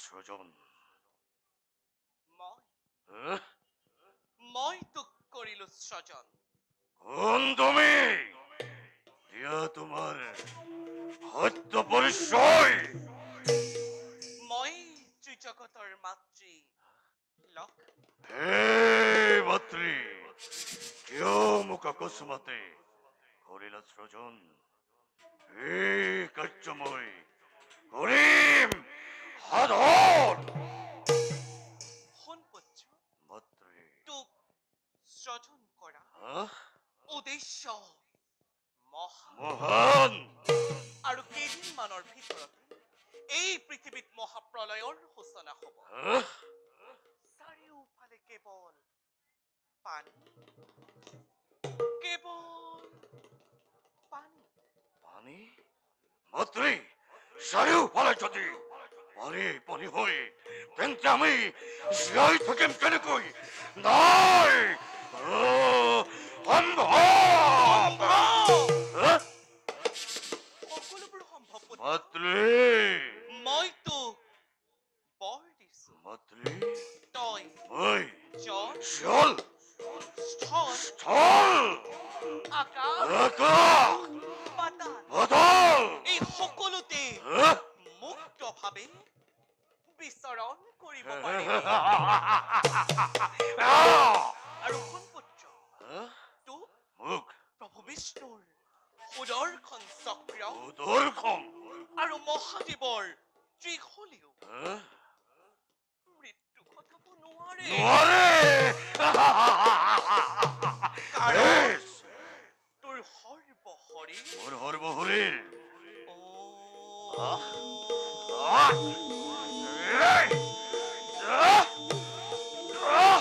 সৃজন মই তোক কৰিলো সৃজন। কোন তুমি? দিয়া তোমাৰ সত্য পৰিচয়। জগতৰ মাতৃ লক্ষ্মী। হে মাতৃ, কিয় মোক অকস্মাতে কৰিলা সৃজন? এই কাৰ্য মই কৰিম সাধন। শুন পুত্ৰ, মাতৃ, তোক সৃজন কৰা আহ, উদ্দেশ্য মহান মহান। আৰু কেইদিনমানৰ ভিতৰতে এই পৃথিৱীত মহাপ্ৰলয়ৰ সূচনা হ'ব। আহ, চাৰিওফালে কেৱল পানী, কেৱল পানী। পানী? মাতৃ, চাৰিওফালে যদি পানী হয়, তেন্তে আমি জীয়াই থাকিম কেনেকৈ? নাই, সম্ভৱ। আহ, সকলোবোৰ সম্ভৱ পুত্ৰ। মাতৃ, মই তোক বৰ দিছো। মাতৃ, তই মই জল, জল, স্থল, স্থল, আকাশ, আকাশ, পাতাল পাতাল, এই সকলোতে আহ, মুক্তভাৱে বিচৰণ কৰিব পাৰিবি। আৰু শুন পুত্ৰ, তোক মোক প্ৰভু বিষ্ণুৰ সুদৰ্শন চক্ৰ উদৰ্শন, আৰু মহাদেৱৰ ত্ৰিশূলেও আহ, মৃত্যু ঘটাব নোৱাৰে। নোৱাৰে। কাৰণ বেছ, তোৰ সৰ্বশৰীৰ মোৰ সৰ্বশৰীৰ অ' এই, আহ, আহ,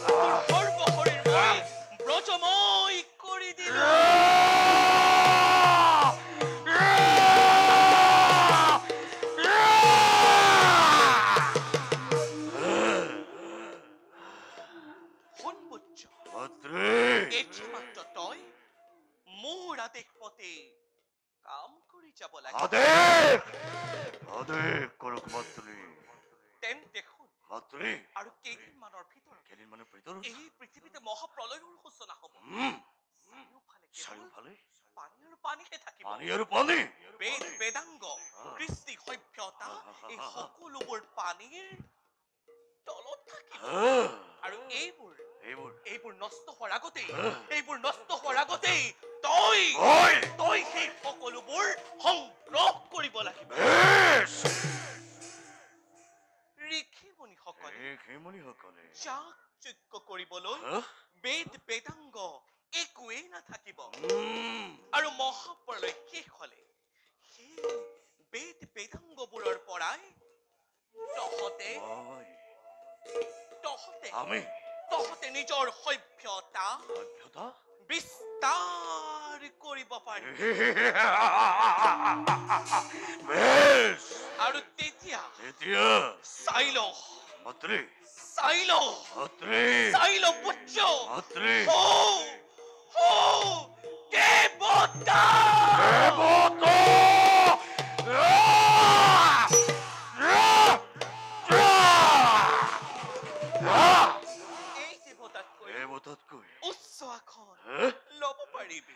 তোৰ সৰ্বশৰীৰ মই ব্ৰজময় কৰি দিলো। শুন পুত্ৰ, মাতৃ, এটি মাত্ৰ তই মোৰ আদেশ মতে কাম কৰি যাব লাগে। আদেশ, আদেশ কৰক মাতৃ। তেন্তে শুন, মাতৃ, আৰু কেইদিনমানৰ ভিতৰত কেইদিনমানৰ ভিতৰত এই পৃথিৱীতে মহাপ্ৰলয়ৰ সূচনা হ'ব। চাৰিওফালে কেৱল চাৰিওফালে পানী আৰু পানীহে থাকিব। পানী আৰু পানী। বেদ বেদাংগ কৃষ্টি সভ্যতা এই সকলোবোৰ পানীৰ তলত থাকিব। আহ, আৰু এইবোৰ এইবোৰ এইবোৰ নষ্ট হোৱাৰ আগতেই এইবোৰ নষ্ট হোৱাৰ আগতেই তই মই তই সেই সকলোবোৰ সংগ্ৰহ কৰিব লাগিব। বেছ, ঋষি মুনিসকলে এই খেমনিসকলে যাগ যজ্ঞ কৰিবলৈ আহ, বেদ বেদাংগ একোৱেই নাথাকিব। উম, আৰু মহাপ্ৰলয় শেষ হলে সেই বেদ বেদাংগবোৰৰ পৰাই তহঁতে মই, তহঁতে আমি তহঁতে নিজৰ সভ্যতা সভ্যতা বিস্তাৰ কৰিব পাৰিবি। বেছ, আৰু তেতিয়া এতিয়া চাই ল মাতৃ, চাই ল মাতৃ, চাই ল পুত্ৰ মাতৃ, দেৱতা দেৱতা! এই দেৱতাতকৈ দেৱতাতকৈ উচ্চ আসন হা? ল'ব পাৰিবি।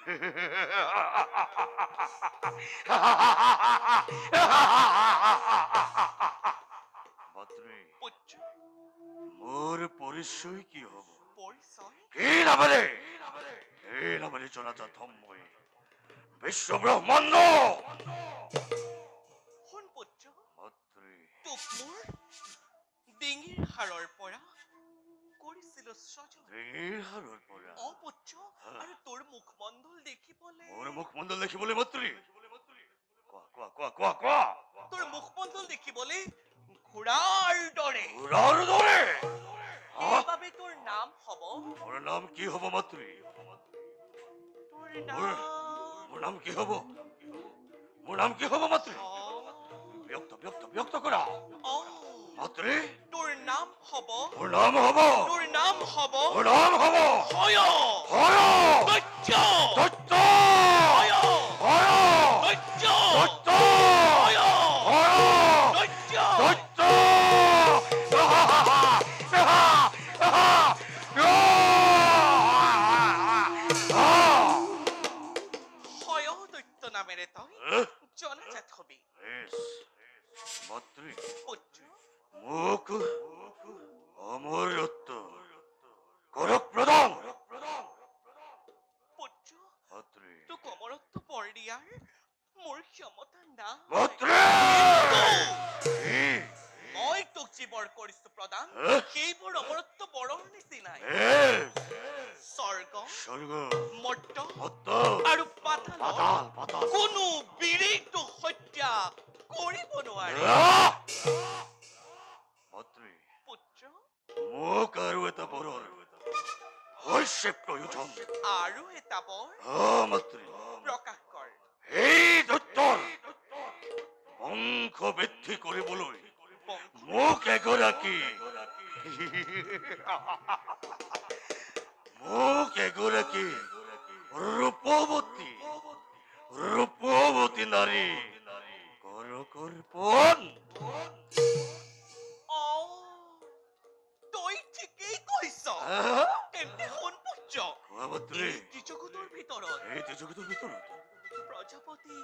মাতৃ, পুত্ৰ মোৰ পৰিচয় কি হ'ব? পৰিচয় কি নামেৰে? এই নামেৰে জনাজাত হ'ম মই। বিশ্ব ব্ৰহ্মাণ্ড। শুন পুত্ৰ, মাতৃ, তোক মোৰ ডিঙিৰ হাড়ৰ পৰা কৰিছিলো সৃজন। ডিঙিৰ হাড়ৰ পৰা অ পুত্ৰ, আৰু তোৰ মুখমণ্ডল দেখিবলৈ মোৰ মুখমণ্ডল দেখিবলৈ মাতৃ। কোৱা কোৱা কোৱা কোৱা কোৱা। তোৰ মুখমণ্ডল দেখিবলৈ ঘোঁৰাৰ দৰে। ঘোঁৰাৰ দৰে। হা? সেইবাবে তোৰ নাম হব মোৰ নাম কি হ'ব মাতৃ? তোৰ মোৰ নাম মোৰ নাম কি হ'ব? মোৰ নাম কি হ'ব মাতৃ? ব্যক্ত ব্যক্ত ব্যক্ত কৰা মাতৃ। তোৰ নাম হব মোৰ নাম হ'ব তোৰ নাম হব মোৰ নাম হ'ব হয় হয় সত্য সত্য হয় হয় সত্য সত্য হয় হয় সত্য সত্য। হয় নামেৰে তই জনাজাত হবি মাতৃ পুত্ৰ মোক অমৰত্ব কৰক প্ৰদান পুত্ৰ মাতৃ তোক অমৰত্ব বৰ দিয়াৰ মোৰ ক্ষমতা নাই মাতৃ মই তোক যিবোৰ কৰিছো প্ৰদান হা? সেইবোৰ অমৰত্ব বৰৰ নিচিনাই স্বৰ্গ স্বৰ্গ মৰ্ত মত্ত আৰু পাতাল পাতাল পাতাল কোনো বীৰেই তোক হত্যা কৰিব নোৱাৰে মাতৃ পুত্ৰ মোক আৰু এটা বৰৰ হৈছে প্ৰয়োজন আৰু এটা বৰ মাতৃ প্ৰকাশ কৰ এই দৈত্যৰ বংশ বৃদ্ধি কৰিবলৈ মোক এগৰাকী ৰূপৱতী নাৰী কৰকৰ্পণ তই ঠিকেই কৈছ তেন্তে শুন পুত্ৰ মাতৃ এই ত্ৰিজগতৰ ভিতৰত এই তেজগতৰ ভিতৰত প্ৰজাপতি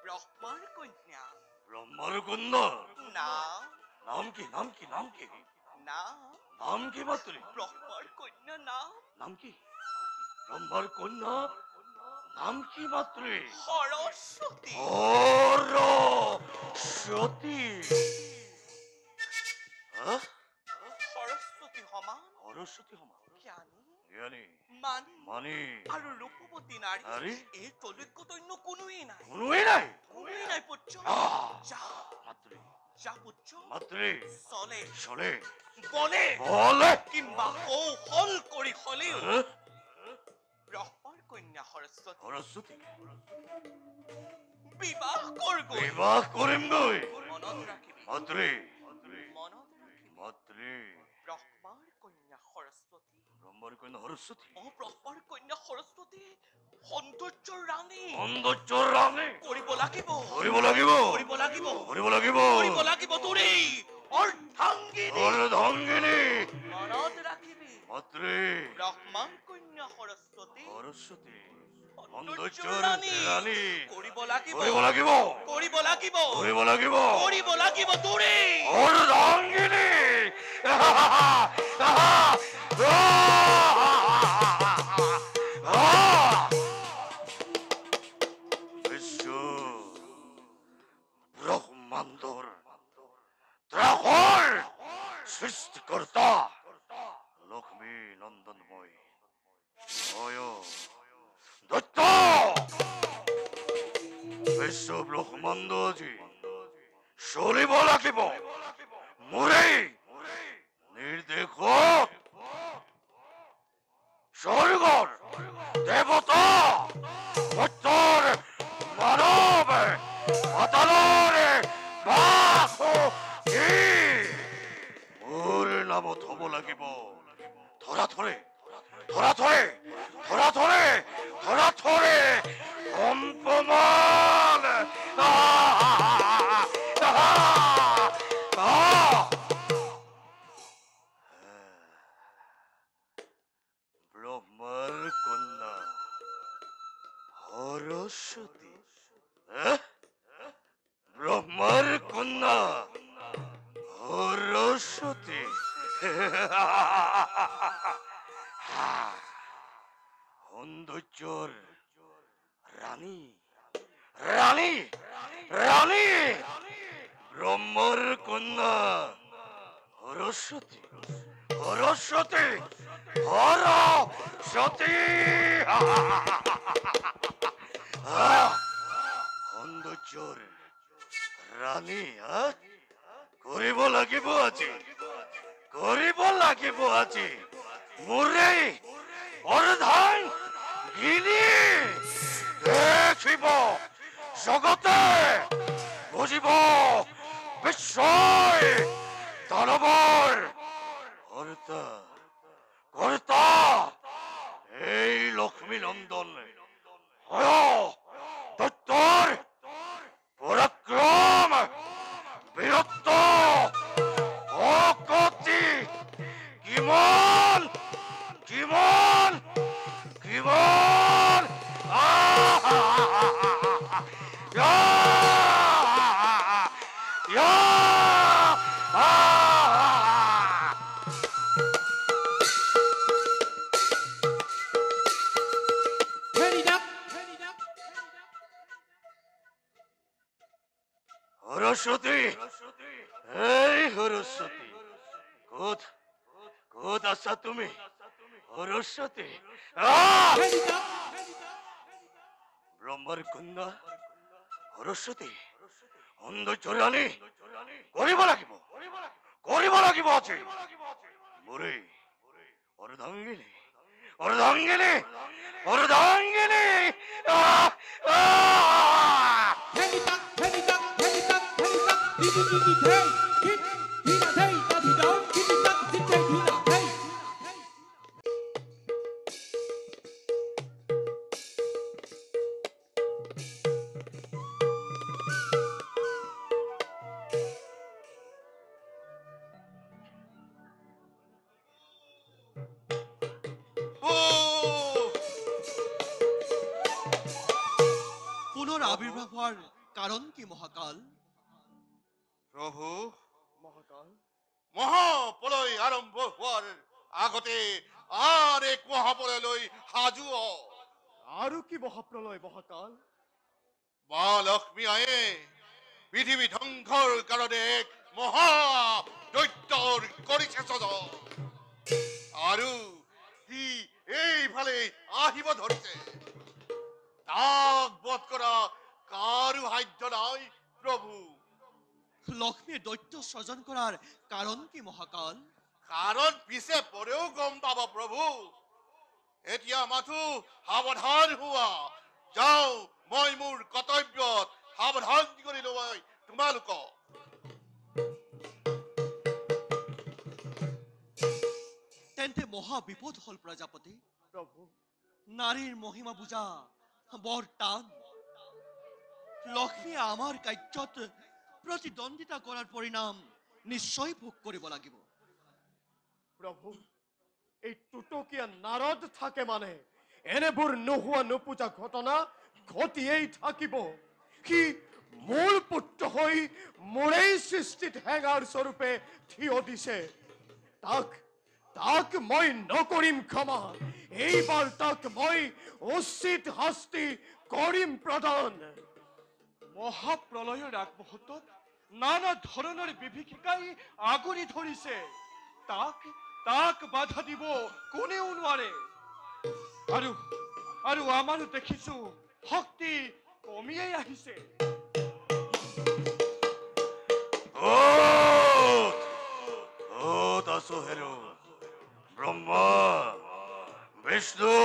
ব্ৰহ্মাৰ কন্যা ব্ৰহ্মাৰ কন্যা নাম নাম কি নাম কি নাম কি নাম নাম কি মাতৃ ব্ৰহ্মাৰ কন্যা নাম নাম কি ব্ৰহ্মাৰ কন্যা নাম কি মাতৃ সৰস্বতী সতী সৰস্বতী সমান সৰস্বতী সমান জ্ঞানী জ্ঞানী মানি মানি আৰু ৰূপৱতী নাৰী নাৰী? এই তলৈকত অন্য কোনোৱেই নাই কোনোৱে নাই কোনোৱেই নাই পুত্ৰ যা মাতৃ যা পুত্ৰ মাতৃ চলে চলে বলে বলে কিম্বা কৌশল কৰি হলেও হ্যাঁ? ব্ৰহ্মাৰ কন্যা সৰস্বতী সৰস্বতী বিবাহ কৰগৈ বিবাহ কৰিম গৈ মনত ৰাখিবি মাতৃ মনত ৰাখিবি মাতৃ ব্ৰহ্মাৰ কন্যা সৰস্বতী ব্ৰহ্মাৰ কন্যা সৰস্বতী ব্ৰহ্মাৰ কন্যা সৰস্বতী সৌন্দৰ্যৰ ৰাণী সৌন্দৰ্য ৰাণী কৰিব লাগিব কৰিব লাগিব কৰিব লাগিব কৰিব লাগিব কৰিব লাগিব তোৰেই অৰ্ধাংগিনী অৰ্ধাংগিনী মনত ৰাখিবি মাতৃ ব্ৰহ্মাৰ কন্যা সৰস্বতী সৰস্বতী সৌন্দৰ্যৰ সৌন্দৰ্যৰ ৰাণী ৰাণী কৰিব লাগিব কৰিব লাগিব কৰিব লাগিব কৰিব লাগিব কৰিব লাগিব তোৰেই অৰ্ধাংগিনী বিশ্ব ব্ৰহ্মাণ্ডৰ ত্ৰাসৰ সৃষ্টিকৰ্তা লক্ষ্মী নন্দন মই দত্ত বিশ্ব ব্ৰহ্মাণ্ড আজি চলিব লাগিব মোৰেই নিৰ্দেশত স্বৰ্গৰ দেৱতা সত্যৰ মানৱ পাতালৰ বাসী মোৰ নামত হ'ব লাগিব ধৰা ধৰে ধৰা ধৰে ধৰা ধৰে ধৰা ধৰে কম্পমান ব্ৰহ্মাৰ কন্যা সৰস্বতী ব্ৰহ্মাৰ কন্যা সৰস্বতী সৌন্দৰ্যৰ ৰাণী ৰাণী ৰাণী ব্ৰহ্মাৰ কন্যা সৰস্বতী সৰস্বতী সৰস্বতী সৌন্দৰ্যৰ ৰাণী কৰিব লাগিব আজি কৰিব লাগিব আজি মোৰেই অৰ্ধাং গিনি দেখিব জগতে বুজিব বিশ্বই দানৱৰ কৰ্তা কৰ্তা এই লক্ষ্মী নন্দন দত্তৰ পৰাক্ৰম বীৰত্ব অকতি কিমান কিমান কিমান সৰস্বতী, এই সৰস্বতী, কোথ আছা তুমি? সৰস্বতী, ব্ৰহ্মাৰ কন্যা সৰস্বতী, সৌন্দৰ্য ৰানী কৰিব লাগিব আজি। মোৰে অৰ্ধাঙ্গিনী, অৰ্ধাঙ্গিনী, অৰ্ধাঙ্গিনী। পুনৰ আবিৰ্ভাৱ হোৱাৰ কাৰণ কি মহাকাল? প্ৰভু, মহাকাল, মহাপ্ৰলয় আৰম্ভ হোৱাৰ আগতে আন এক মহাপ্ৰলয়লৈ সাজু হওক। আৰু কি মহাপ্ৰলয় মহাকাল? মা লক্ষ্মী আয়ে পৃথিৱী ধ্বংসৰ কাৰণে এক মহা দৈত্যৰ কৰিছে চজন, আৰু সি এইফালে আহিব ধৰিছে। তাক বধ কৰা কাৰো সাধ্য নাই প্ৰভু। লক্ষ্মীয়ে দৈত্য স্বজন কৰাৰ কাৰণ কি মহাকাল? কাৰণ পিছে পৰেও গম পাব প্ৰভু। এতিয়া মাথো সাৱধান হোৱা। যাওঁ, মই মোৰ কৰ্তব্যত সাৱধান কৰিলো মই তোমালোকক। তেন্তে মহা বিপদ হল প্ৰজাপতি। প্ৰভু, নাৰীৰ মহিমা বুজা বৰ টান। লক্ষ্মীয়ে আমাৰ কাৰ্যত প্ৰতিদ্বন্দ্বিতা কৰাৰ পৰিণাম নিশ্চয় ভোগ কৰিব লাগিব। প্ৰভু, এই টুটকীয়া নাৰদ থাকে মানে এনেবোৰ নোহোৱা নোপোজা ঘটনা ঘটিয়েই থাকিব। সি মোৰ পুত্ৰ হৈ মোৰেই সৃষ্টিত হেঙাৰ স্বৰূপে থিয় দিছে। তাক মই নকৰিম ক্ষমা। এইবাৰ তাক মই উচিত শাস্তি কৰিম প্ৰদান। মহাপ্ৰলয়ৰ আগমুহূৰ্তত নানা ধৰণৰ বিভীষিকাই আগুৰি ধৰিছে। তাক বাধা দিব কোনেও নোৱাৰে। আৰু আমাৰো দেখিছো শক্তি কমিয়েই আহিছে। ক'ত আছো হেৰো? ব্ৰহ্মা, বিষ্ণু,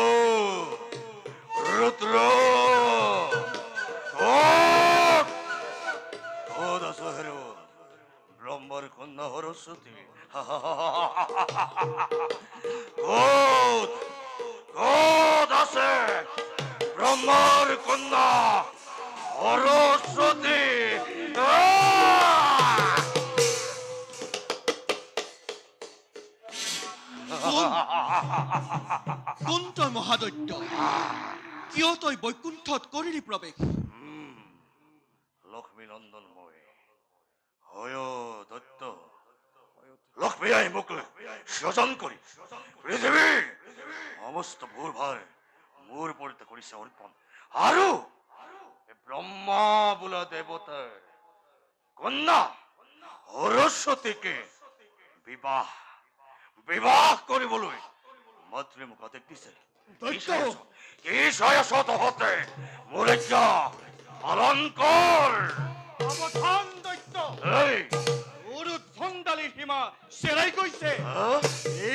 ৰুদ্ৰ, ক'ত আছো হেৰো? ব্ৰহ্মাৰ কন্যা সৰস্বতী, ক'ত আছে ব্ৰহ্মাৰ কন্যা সৰস্বতী? কোন তই মহাদৈত্য? কিয় তই বৈকুণ্ঠত কৰিলি প্ৰৱেশ? লক্ষ্মী নন্দন মই হয় দত্ত। লক্ষ্মী আই মোক স্বজন কৰি পৃথিৱীৰ সমস্ত ভূৰভাৰ মোৰ ওপৰতে কৰিছে অৰ্পণ। আৰু ব্ৰহ্মা বোলা দেৱতাৰ কন্যা সৰস্বতীকে বিবাহ কৰিবলৈ মাতৃ মোক আদেশ দিছে। কি ছয়শত হতে মোৰ আজ্ঞা পালন কৰ। সাৱধান দৈত্য, উৰুদ্ধণ্ডালীৰ সীমা চেৰাই গৈছে।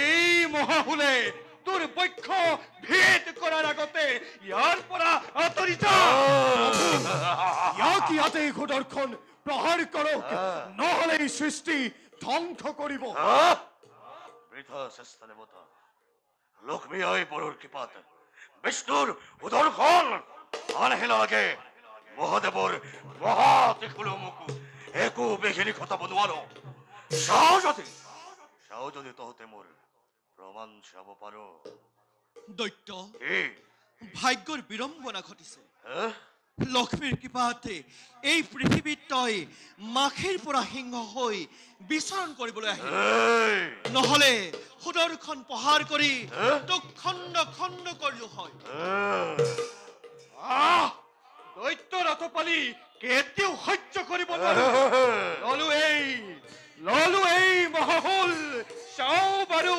এই মহাহুলে তোৰ বক্ষ ভেদ কৰাৰ আগতে ইয়াৰ পৰা আঁতৰি যা। ইয়াক ইয়াতে সুদৰ্শন প্ৰহাৰ কৰক, নহলে এই সৃষ্টি ধ্বংস কৰিব। বৃথা চেষ্টা দেৱতা। লক্ষ্মী আই পৰৰ কৃপাত বিষ্ণুৰ সুদৰ্শন আনহে লাগে। মহাদেৱৰ মহা ত্ৰিশূল মোক একো বিঘিনি ঘটাব নোৱাৰো। চাও যদি তহঁতে মোৰ প্ৰমাণ চাব পাৰো। দৈত্য, কি ভাগ্যৰ বিড়ম্বনা ঘটিছে। লক্ষ্মীৰ কৃপাতে এই পৃথিৱীত তই মাখিৰ পৰা সিংহ হৈ বিচৰণ কৰিবলৈ আহিল নহলে সুদৰ্শন প্ৰহাৰ কৰি তোক খণ্ড খণ্ড কৰিলো হয় দৈত্য ৰথপালি কেতিয়াও সহ্য কৰিব নোৱাৰো ললো এই মহাহুল চাও বাৰু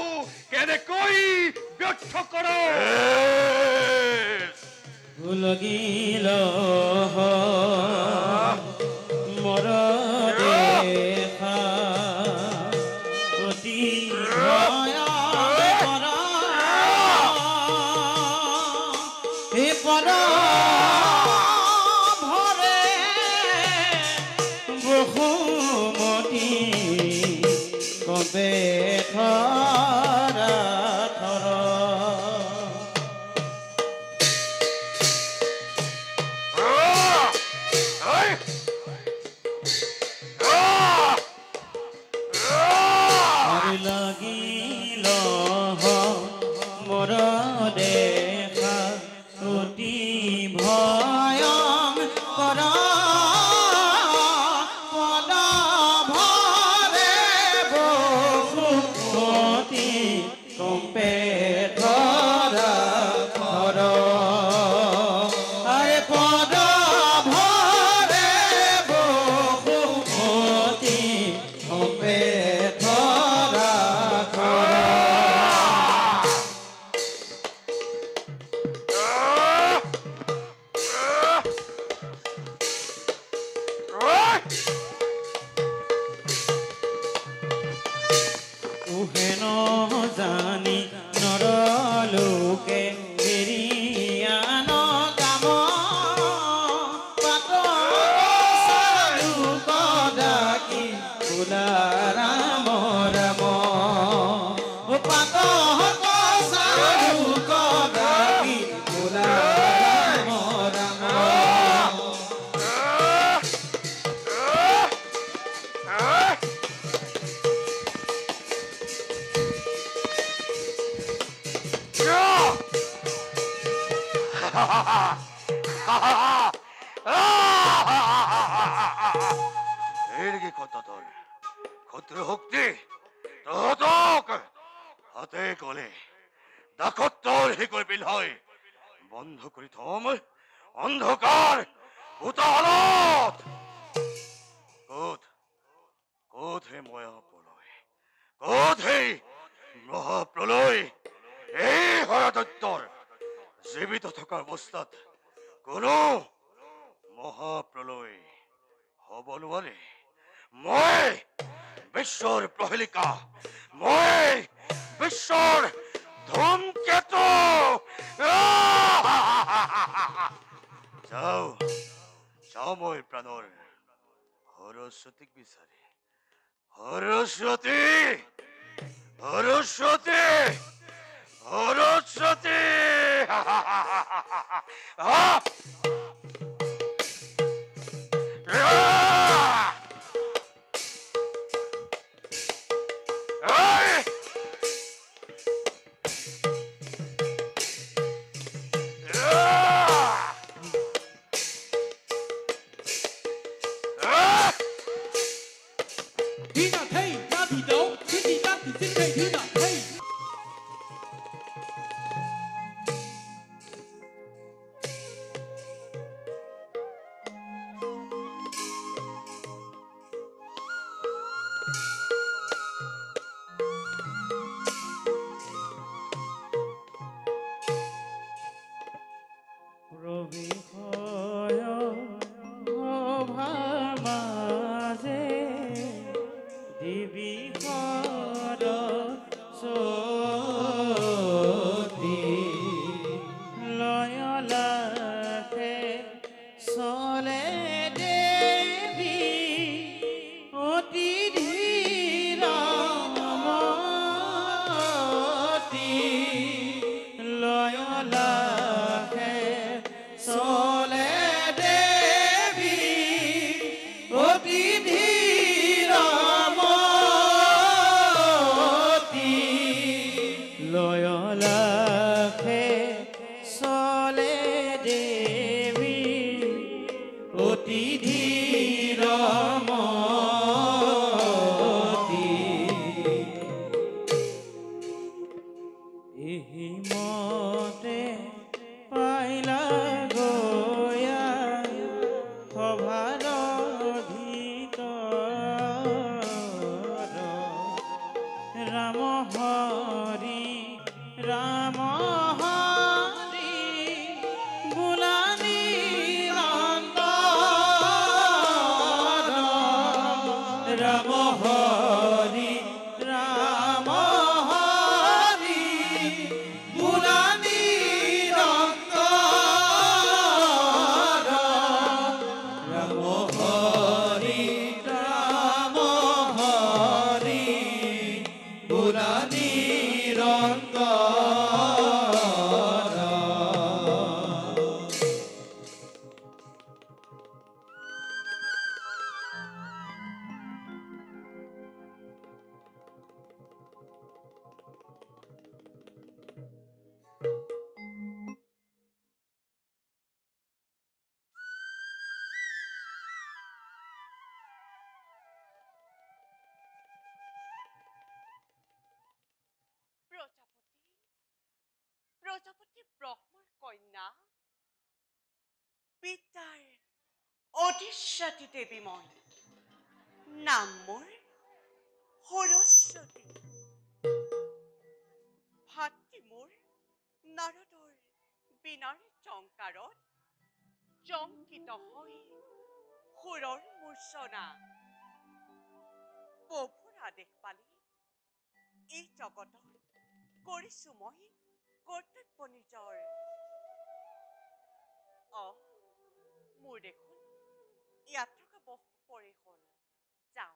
কেনেকৈ ব্যৰ্থ কৰ লাগিল মৰ দেখা অতি ভয়া কৰা হে পৰা ভৰে বহুমতি কবে থৰা থৰ লাগিল মৰ দেখা অতি ভয়ং কৰ পদ ভৰে বহুমতি কম্পে ধৰা ধৰ আৰে পদ ভৰে বহুমতি কম্পে ধৰা ধৰ উহেন জানি নৰলোকে হেৰিয়ান কাম পাত চালুক ডাকি বোলা ৰাম ৰাম পাত চালুক ডাকি বোলা ৰাম ৰাম এদিকে কত তোৰ ক্ষুদ্ৰ শক্তি তহতক হাতে কলে দাসত্বৰ শিকল পিন্ধাই বন্ধ কৰি থম অন্ধকাৰ ভূতালত ক'ত ক'ত হে মহাপ্ৰলয় ক'ত হে মহাপ্ৰলয় এই হৰদত্তৰ জীৱিত থকা অৱস্থাত কোনো মহাপ্ৰলয় হ'ব নোৱাৰে মই বিশ্বৰ প্ৰহেলিকা মই বিশ্বৰ ধূমকেতু যাও যাও মই প্ৰাণৰ সৰস্বতীক বিচাৰি সৰস্বতী সৰস্বতী সৰস্বতী লয়লাখে চলে দেৱী বিধিৰ মতি এই মতে পাইলা গয়া সভাৰ ভিতৰ ৰাম হৰি ৰাম হৰি বোলা নিৰন্তৰ ৰাম হৰি ৰাম হৰি বোলা নিৰন্তৰ ৰাম হৰি ৰাম হৰি বোলা প্ৰজাপতি ব্ৰহ্মাৰ কন্যা পিতাৰ অধিষ্ঠাতী দেৱী মই নাম মোৰ সৰস্বতী ভাতৃ মোৰ নাৰদৰ বিনাৰ জংকাৰত জংকিত হৈ সুৰৰ মূৰ্ছনা প্ৰভুৰ আদেশ পালি এই জগতত কৰিছো মই কৰ্তব্য নিজৰ মোৰ দেখোন ইয়াত থকা বহু পৰে হ'ল যাওঁ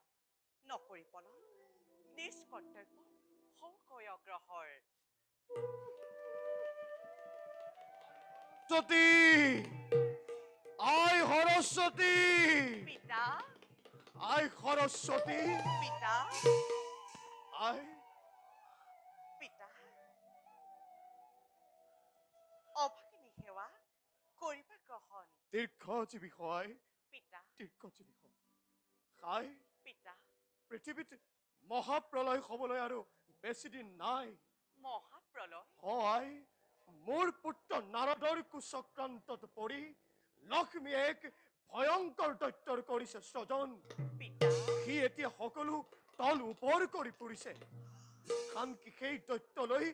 নকৰি পলম নিজ কৰ্তব্য সকৈ অগ্ৰসৰ সৰস্বতী আই সৰস্বতী পিতা আই সৰস্বতী পিতা আই পিতা অভাগিনী সেৱা কৰিবা গ্ৰহণ দীৰ্ঘজীৱী হয় পিতা দীৰ্ঘজীৱী হয় খাই পিতা পৃথিৱীত মহাপ্ৰলয় হ'বলৈ আৰু বেছি দিন নাই মহাপ্ৰলয় হয় মোৰ পুত্ৰ নাৰদৰ কুচক্ৰান্তত পৰি লক্ষ্মীয়ে এক ভয়ংকৰ দৈত্যৰ কৰিছে স্বজন পিতা সি এতিয়া সকলো তল ওপৰ কৰি পৰিছে আনকি সেই দৈত্যলৈ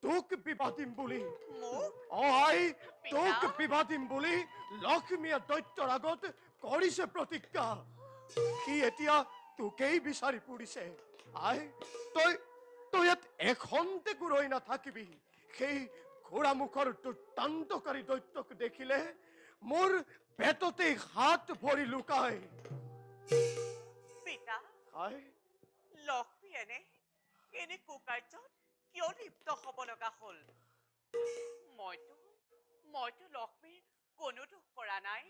তোক বিবাহ দিম বুলি মোক আই তোক বিবাহ দিম বুলি লক্ষ্মীয়ে দৈত্যৰ আগত কৰিছে প্ৰতিজ্ঞা সি এতিয়া তোকেই বিচাৰি ফুৰিছে আই তই তই ইয়াত এখন্তেকো ৰৈ নাথাকিবি সেই ঘোঁৰামুখৰ দুৰ্দান্তকাৰী দৈত্যক দেখিলে মোৰ পেটতে হাত ভৰি লুকাই পিতা আই লক্ষ্মী এনে কুকাৰ্যত কিয় লিপ্ত হ'ব লগা হ'ল মইতো লক্ষ্মীৰ কোনো দোষ কৰা নাই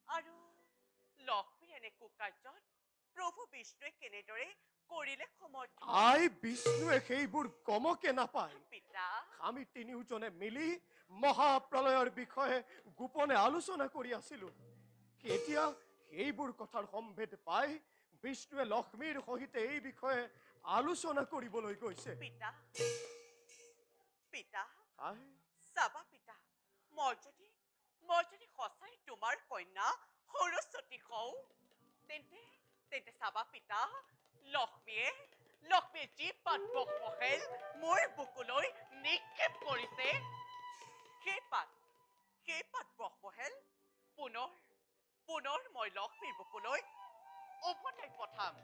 আৰু লক্ষ্মীৰ এনে কুকাৰ্যত প্ৰভু বিষ্ণুৱে কেনেদৰে কৰিলে সমৰ্থ আই বিষ্ণুৱে সেইবোৰ গমকে নাপায় পিতা আমি তিনিওজনে মিলি মহাপ্ৰলয়ৰ বিষয়ে গোপনে আলোচনা কৰি আছিলো এতিয়া সেইবোৰ কথাৰ সম্ভেদ পাই বিষ্ণুৱে লক্ষ্মীৰ সহিতে এই বিষয়ে আলোচনা কৰিবলৈ গৈছে পিতা পিতা আই চাবা পিতা মই যদি সঁচাই তোমাৰ কন্যা সৰস্বতী হওঁ তেন্তে চাবা পিতা লক্ষ্মীয়ে যি পাতবহেল মোৰ বুকুলৈ নিক্ষেপ কৰিছে সেই পাতবহেল পুনৰ মই লক্ষ্মীৰ বুকুলৈ উভতাই পঠাম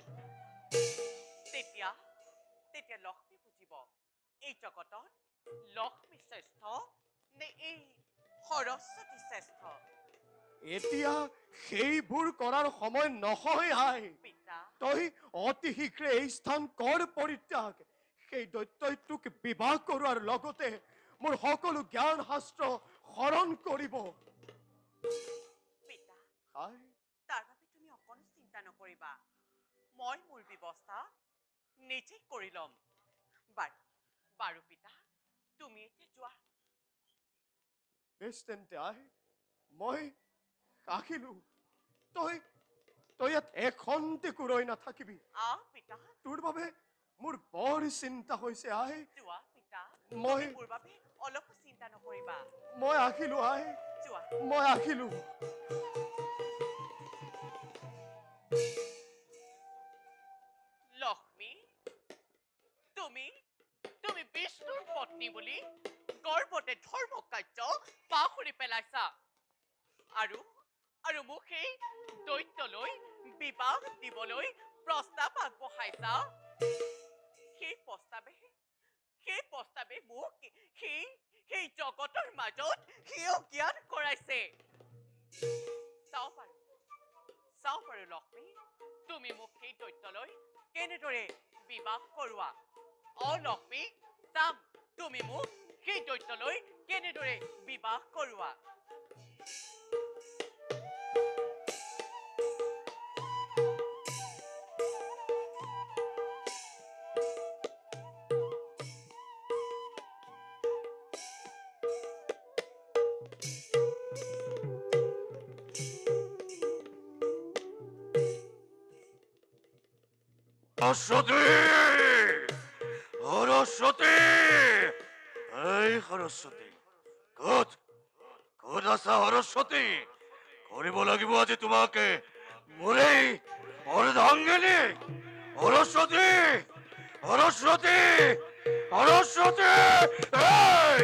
তেতিয়া লক্ষ্মী বুজিব এই জগতত লক্ষ্মী শ্ৰেষ্ঠ নে এই সৰস্বতী শ্ৰেষ্ঠ এতিয়া সেইবোৰ কৰাৰ সময় নহয় আই পিতা তই অতি শীঘ্ৰে এই স্থান কৰ পৰিত্যাগ সেই দৈত্যই তোক বিবাহ কৰোৱাৰ লগতে মোৰ সকলো জ্ঞান শাস্ত্ৰ হৰণ কৰিব পিতা আই তাৰ বাবে তুমি অকণো চিন্তা নকৰিবা মই মোৰ ব্যৱস্থা নিজেই কৰি ল'ম বাৰু পিতা তুমি এতিয়া যোৱা বেছ তেন্তে আই মই আহিলো তই তই ইয়াত এখন্তেকো ৰৈ নাথাকিবি আহ পিতা তোৰ বাবে মোৰ বৰ চিন্তা হৈছে আই যোৱা পিতা মই- তুমি মোৰ বাবে অলপো চিন্তা নকৰিবা মই আহিলো আই যোৱা মই আহিলো লক্ষ্মী তুমি তুমি বিষ্ণুৰ পত্নী বুলি গৰ্ভতে ধৰ্ম কাৰ্য পাহৰি পেলাইছা আৰু আৰু মোক সেই দৈত্যলৈ বিবাহ দিবলৈ প্ৰস্তাৱ আগবঢ়াইছা সেই প্ৰস্তাৱে মোক সেই জগতৰ মাজত সেই জ্ঞান কৰাইছে চাও বাৰু লক্ষ্মী তুমি মোক সেই দৈত্যলৈ কেনেদৰে বিবাহ কৰোৱা লক্ষ্মী চাম তুমি মোক সেই দৈত্যলৈ কেনেদৰে বিবাহ কৰোৱা সৰস্বতী সৰস্বতী এই সৰস্বতী ক'ত ক'ত আছা সৰস্বতী কৰিব লাগিব আজি তোমাকে মোৰেই অৰ্ধাংগিনী সৰস্বতী সৰস্বতী সৰস্বতী এই!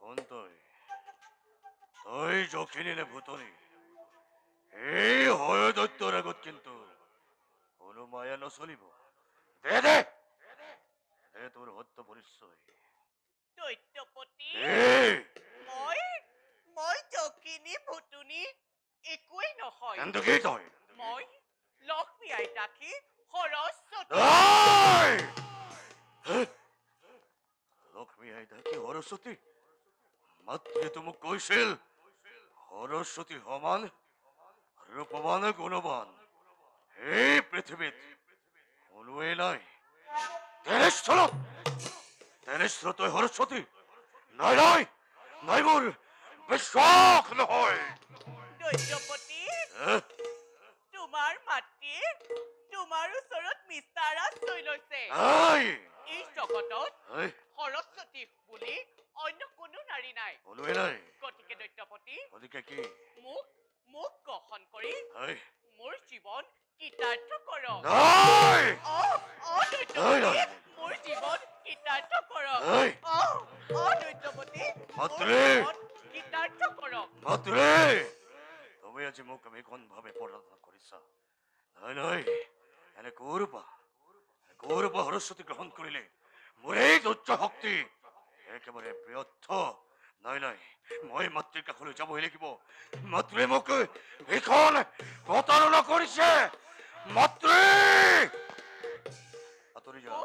কোন তই তই যখিনী নে ভূতনী এই হয় দৈত্যৰ আগত কিন্তু কোনো মায়া নচলিব দে দে দে তোৰ সত্য পৰিচয় দৈত্যপতি এই মই যকিনী ভুতুনি একোৱেই নহয় কিন্তু কি তই মই লক্ষ্মী আইতাকী সৰস্বতী এই! হে? লক্ষ্মী আইতা কি সৰস্বতী মাতৃটো মোক কৈছিল সৰস্বতী সমান ৰূপৱান গুণৱান এই পৃথিৱীত কোনোৱেই নাই তেনেস্থলত তই সৰস্বতী নাই নাই নাই মোৰ বিশ্বাস নহয় দৈত্যপতি হে? তোমাৰ মাতৃয়ে তোমাৰ ওচৰত মিছাৰ আশ্ৰয় লৈছে এই! এই জগতত এই! সৰস্বতী বুলি অন্য কোনো নাৰী নাই কোনোৱেই নাই গতিকে দৈত্যপতি গতিকে কি মোক গ্ৰহণ কৰি এই! মোৰ জীৱন কৃতাৰ্থ কৰক নাই দৈত্যপতি মোৰ জীৱন কৃতাৰ্থ কৰক এই! দৈত্যপতি মোৰ মাতৃ! জীৱন কৃতাৰ্থ কৰক মাতৃ তুমি আজি মোক ভীষণভাৱে পৰাধা কৰিছা নাই নাই এনে কৰপা সৰস্বতী গ্ৰহণ কৰিলে মোৰ এই দৈত্য শক্তি একেবাৰে ব্যৰ্থ নাই নাই মই মাতৃৰ কাষলৈ যাবই লাগিব মাতৃয়ে মোক ভীষণ প্ৰতাৰণা কৰিছে মাতৃ আঁতৰি যা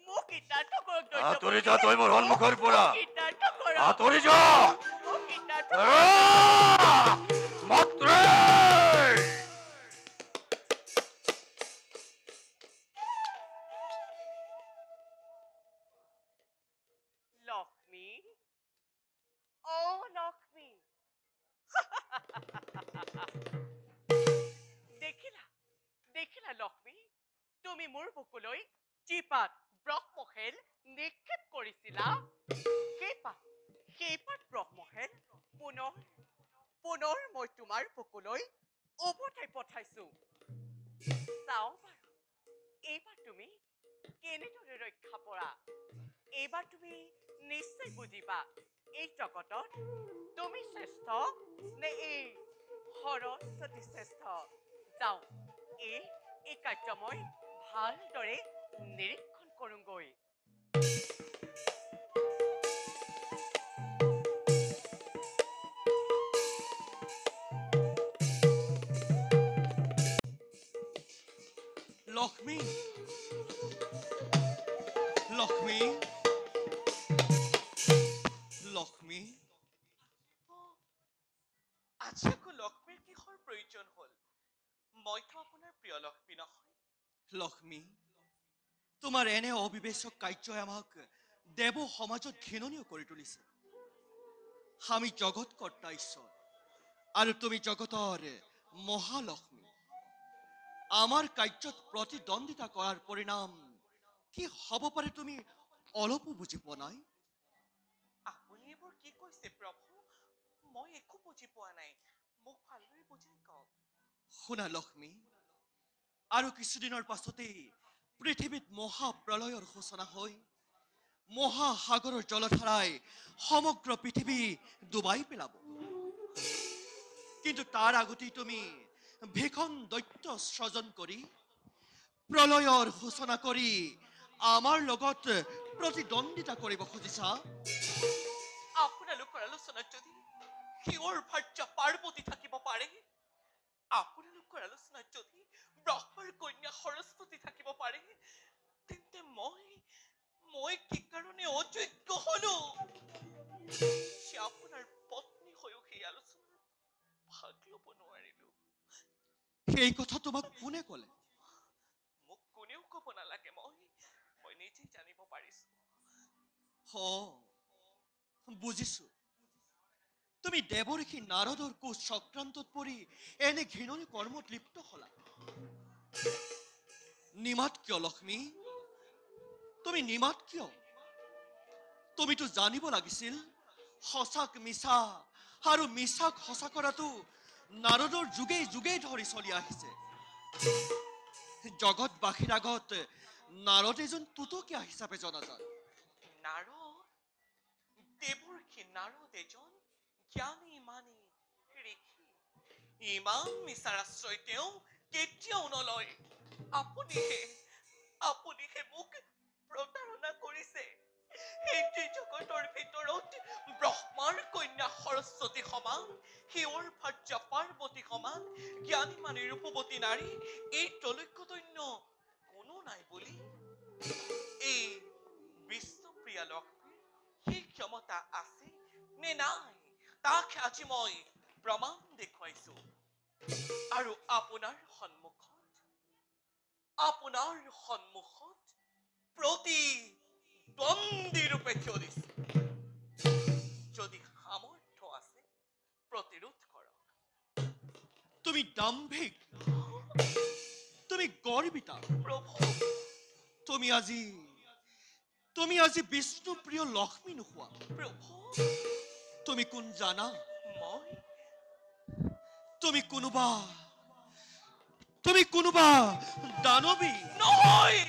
মোক কৃতাৰ্থ কৰক আঁতৰি যা তই মোৰ সন্মুখৰ পৰা কৃতাৰ্থ কৰক আঁতৰি যা মোক কৃতাৰ্থ মাতৃ লক্ষ্মী লক্ষ্মী দেখিলা লক্ষ্মী তুমি মোৰ বুকুলৈ যিপাত ব্ৰহ্মশেল নিক্ষেপ কৰিছিলা সেইপাত ব্ৰহ্মশেল পুনৰ মই তোমাৰ বুকুলৈ উভতাই পঠাইছো চাও বাৰু এইবাৰ তুমি কেনেদৰে ৰক্ষা পৰা এইবাৰ তুমি নিশ্চয় বুজিবা এই জগতত তুমি শ্ৰেষ্ঠ নে এই সৰস্বতী শ্ৰেষ্ঠ যাও এই কাৰ্য মই ভালদৰে নিৰীক্ষণ কৰোঁগৈ লক্ষ্মী লক্ষ্মী লক্ষ্মী আজি আকৌ লক্ষ্মীৰ কিহৰ প্ৰয়োজন হ'ল মইতো আপোনাৰ প্ৰিয় লক্ষ্মী নহয় লক্ষ্মী তোমাৰ এনে অবিবেচক কাৰ্যই আমাক দেৱ সমাজত ঘৃণনীয় কৰি তুলিছে। আমি জগত কৰ্তা ঈশ্বৰ আৰু তুমি জগতৰ মহালক্ষ্মী। আমাৰ কাৰ্যত প্ৰতিদ্বন্দ্বিতা কৰাৰ পৰিণাম কি হ'ব পাৰে তুমি অলপো বুজি পোৱা নাই? আপুনি এইবোৰ কি কৈছে প্ৰভু? মই একো বুজি পোৱা নাই, মোক ভালদৰে বুজাই কওক। শুনা লক্ষ্মী, আৰু কিছুদিনৰ পাছতেই পৃথিৱীত মহাপ্ৰলয়ৰ সূচনা হৈ মহাসাগৰৰ জলধাৰাই সমগ্ৰ পৃথিৱী ডুবাই পেলাব। কিন্তু তাৰ আগতেই তুমি ভীষণ দৈত্য সৃজন কৰি প্ৰলয়ৰ সূচনা কৰি আমাৰ লগত প্ৰতিদ্বন্দ্বিতা কৰিব খুজিছা। আপোনালোকৰ আলোচনাত যদি শিৱৰ ভাৰ্যা পাৰ্বতী থাকিব পাৰে, আপোনালোকৰ আলোচনাত যদি ব্ৰহ্মাৰ কন্যা সৰস্বতী থাকিব পাৰে, তেন্তে মই কি কাৰণে অযোগ্য হলো যে আপোনাৰ পত্নী হৈও সেই আলোচনাত ভাগ ল'ব নোৱাৰিলো? সেই কথা তোমাক কোনে ক'লে? মোক কোনেও ক'ব নালাগে, মই নিজেই জানিব পাৰিছো। বুজিছো, তুমি দেৱঋষি নাৰদৰ কোচ চক্ৰান্তত পৰি এনে ঘৃণনী কৰ্মত লিপ্ত হলা। নিমাত কিয় লক্ষ্মী? তুমি নিমাত কিয়? তুমিতো জানিব লাগিছিল সঁচাক মিছা আৰু মিছাক সঁচা কৰাটো নাৰদৰ যুগে যুগে ধৰি চলি আহিছে। জগতবাসীৰ আগত নাৰদ এজন তুতকীয়া হিচাপে জনাজাত। নাৰদ, দেৱঋষি নাৰদ এজন জ্ঞানী মানি ঋষি। ইমান মিছাৰ আশ্ৰয় তেওঁ কেতিয়াও নলয়। আপুনিহে মোক প্ৰতাৰণা কৰিছে। এই জগতৰ ভিতৰত ব্ৰহ্মাৰ কন্যা সৰস্বতী সমান, শিৱৰ ভাৰ্যা পাৰ্বতী সমান জ্ঞানী মানি ৰূপৱতী নাৰী এই ত্ৰৈলোক্যতন্য কোনো নাই বুলি এই বিষ্ণুপ্ৰিয়া লক্ষ্মীৰ সেই ক্ষমতা আছে নে নাই, তাক আজি মই প্ৰমাণ দেখুৱাইছো। আৰু আপোনাৰ সন্মুখত প্ৰতিদ্বন্দ্বী ৰূপে থিয় দিছো। যদি সামৰ্থ্য আছে প্ৰতিৰোধ কৰক। তুমি দাম্ভিক, তুমি গৰ্বিতা। প্ৰভু, তুমি আজি বিষ্ণুপ্ৰিয় লক্ষ্মী নোহোৱা। প্ৰভু, তুমি কোন জানা? মই তুমি কোনোবা দানৱী নহয়।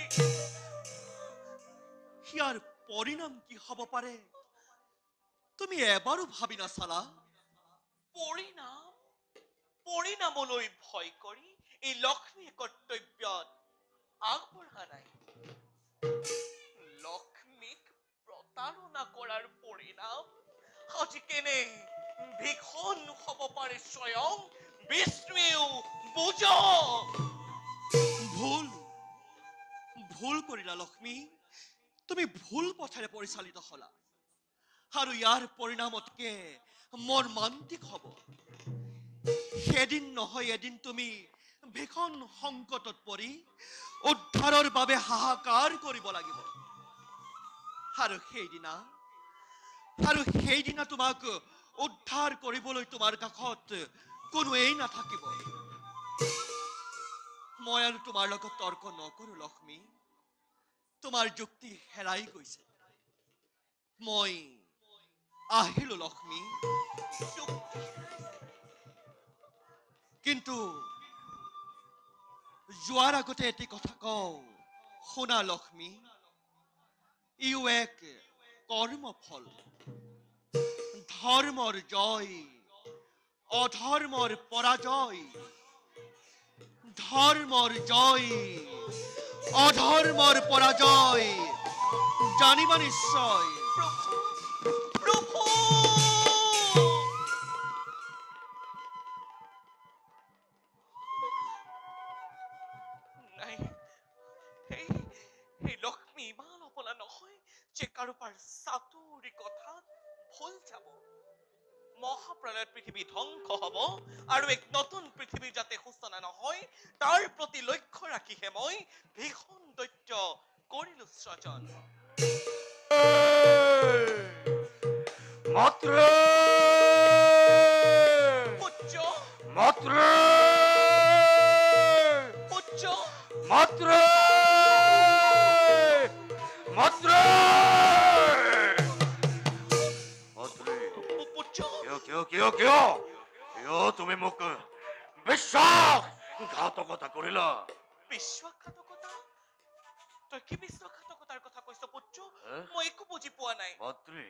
ইয়াৰ পৰিণাম কি হ'ব পাৰে তুমি এবাৰো ভাবি নাচালা? পৰিণামলৈ ভয় কৰি এই লক্ষ্মীয়ে কৰ্তব্যত আগবঢ়া নাই। লক্ষ্মীক প্ৰতাৰণা কৰাৰ পৰিণাম আজি কেনে ভীষণ হ'ব পাৰে স্বয়ং বিষ্ণুৱেও বুজক। ভুল কৰিলা লক্ষ্মী, তুমি ভুল পথেৰে পৰিচালিত হলা আৰু ইয়াৰ পৰিণামতকে মৰ্মান্তিক হ'ব। সেদিন নহয় এদিন তুমি ভীষণ সংকটত পৰি উদ্ধাৰৰ বাবে হাহাকাৰ কৰিব লাগিব। আৰু সেইদিনা তোমাক উদ্ধাৰ কৰিবলৈ তোমাৰ কাষত কোনোৱেই নাথাকিব। মই আৰু তোমাৰ লগত তৰ্ক নকৰো লক্ষ্মী, তোমাৰ যুক্তি হেৰাই গৈছে। মই আহিলো লক্ষ্মী, কিন্তু যোৱাৰ আগতে এটি কথা কওঁ শুনা লক্ষ্মী। ইও এক কৰ্মফল। ধৰ্মৰ জয়, অধৰ্মৰ পৰাজয়। ধৰ্মৰ জয়, অধৰ্মৰ পৰাজয় জানিবা নিশ্চয়। প্ৰভু, নাই, এই লক্ষ্মী ইমান অবলা নহয় যে কাৰোবাৰ চাতুৰি কথাত ভুল যাব। মহাপ্ৰলয়ত পৃথিৱী ধ্বংস হ'ব আৰু এক নতুন পৃথিৱীৰ যাতে সূচনা নহয় তাৰ প্ৰতি লক্ষ্য ৰাখিহে মই ভীষণ দৈত্য কৰিলো সৃজন। মাত্ৰে পুত্ৰ মাত্ৰে পুত্ৰ মাত্ৰে মাত্ৰে মাত্ৰে পুত্ৰ কিয় তুমি মোক বিশ্বাসঘাতকতা কৰিলা? বিশ্বাসঘাতকতা? তই কি বিশ্বাসঘাতকতাৰ কথা কৈছ পুত্ৰ? হে? মই একো বুজি পোৱা নাই। মাতৃ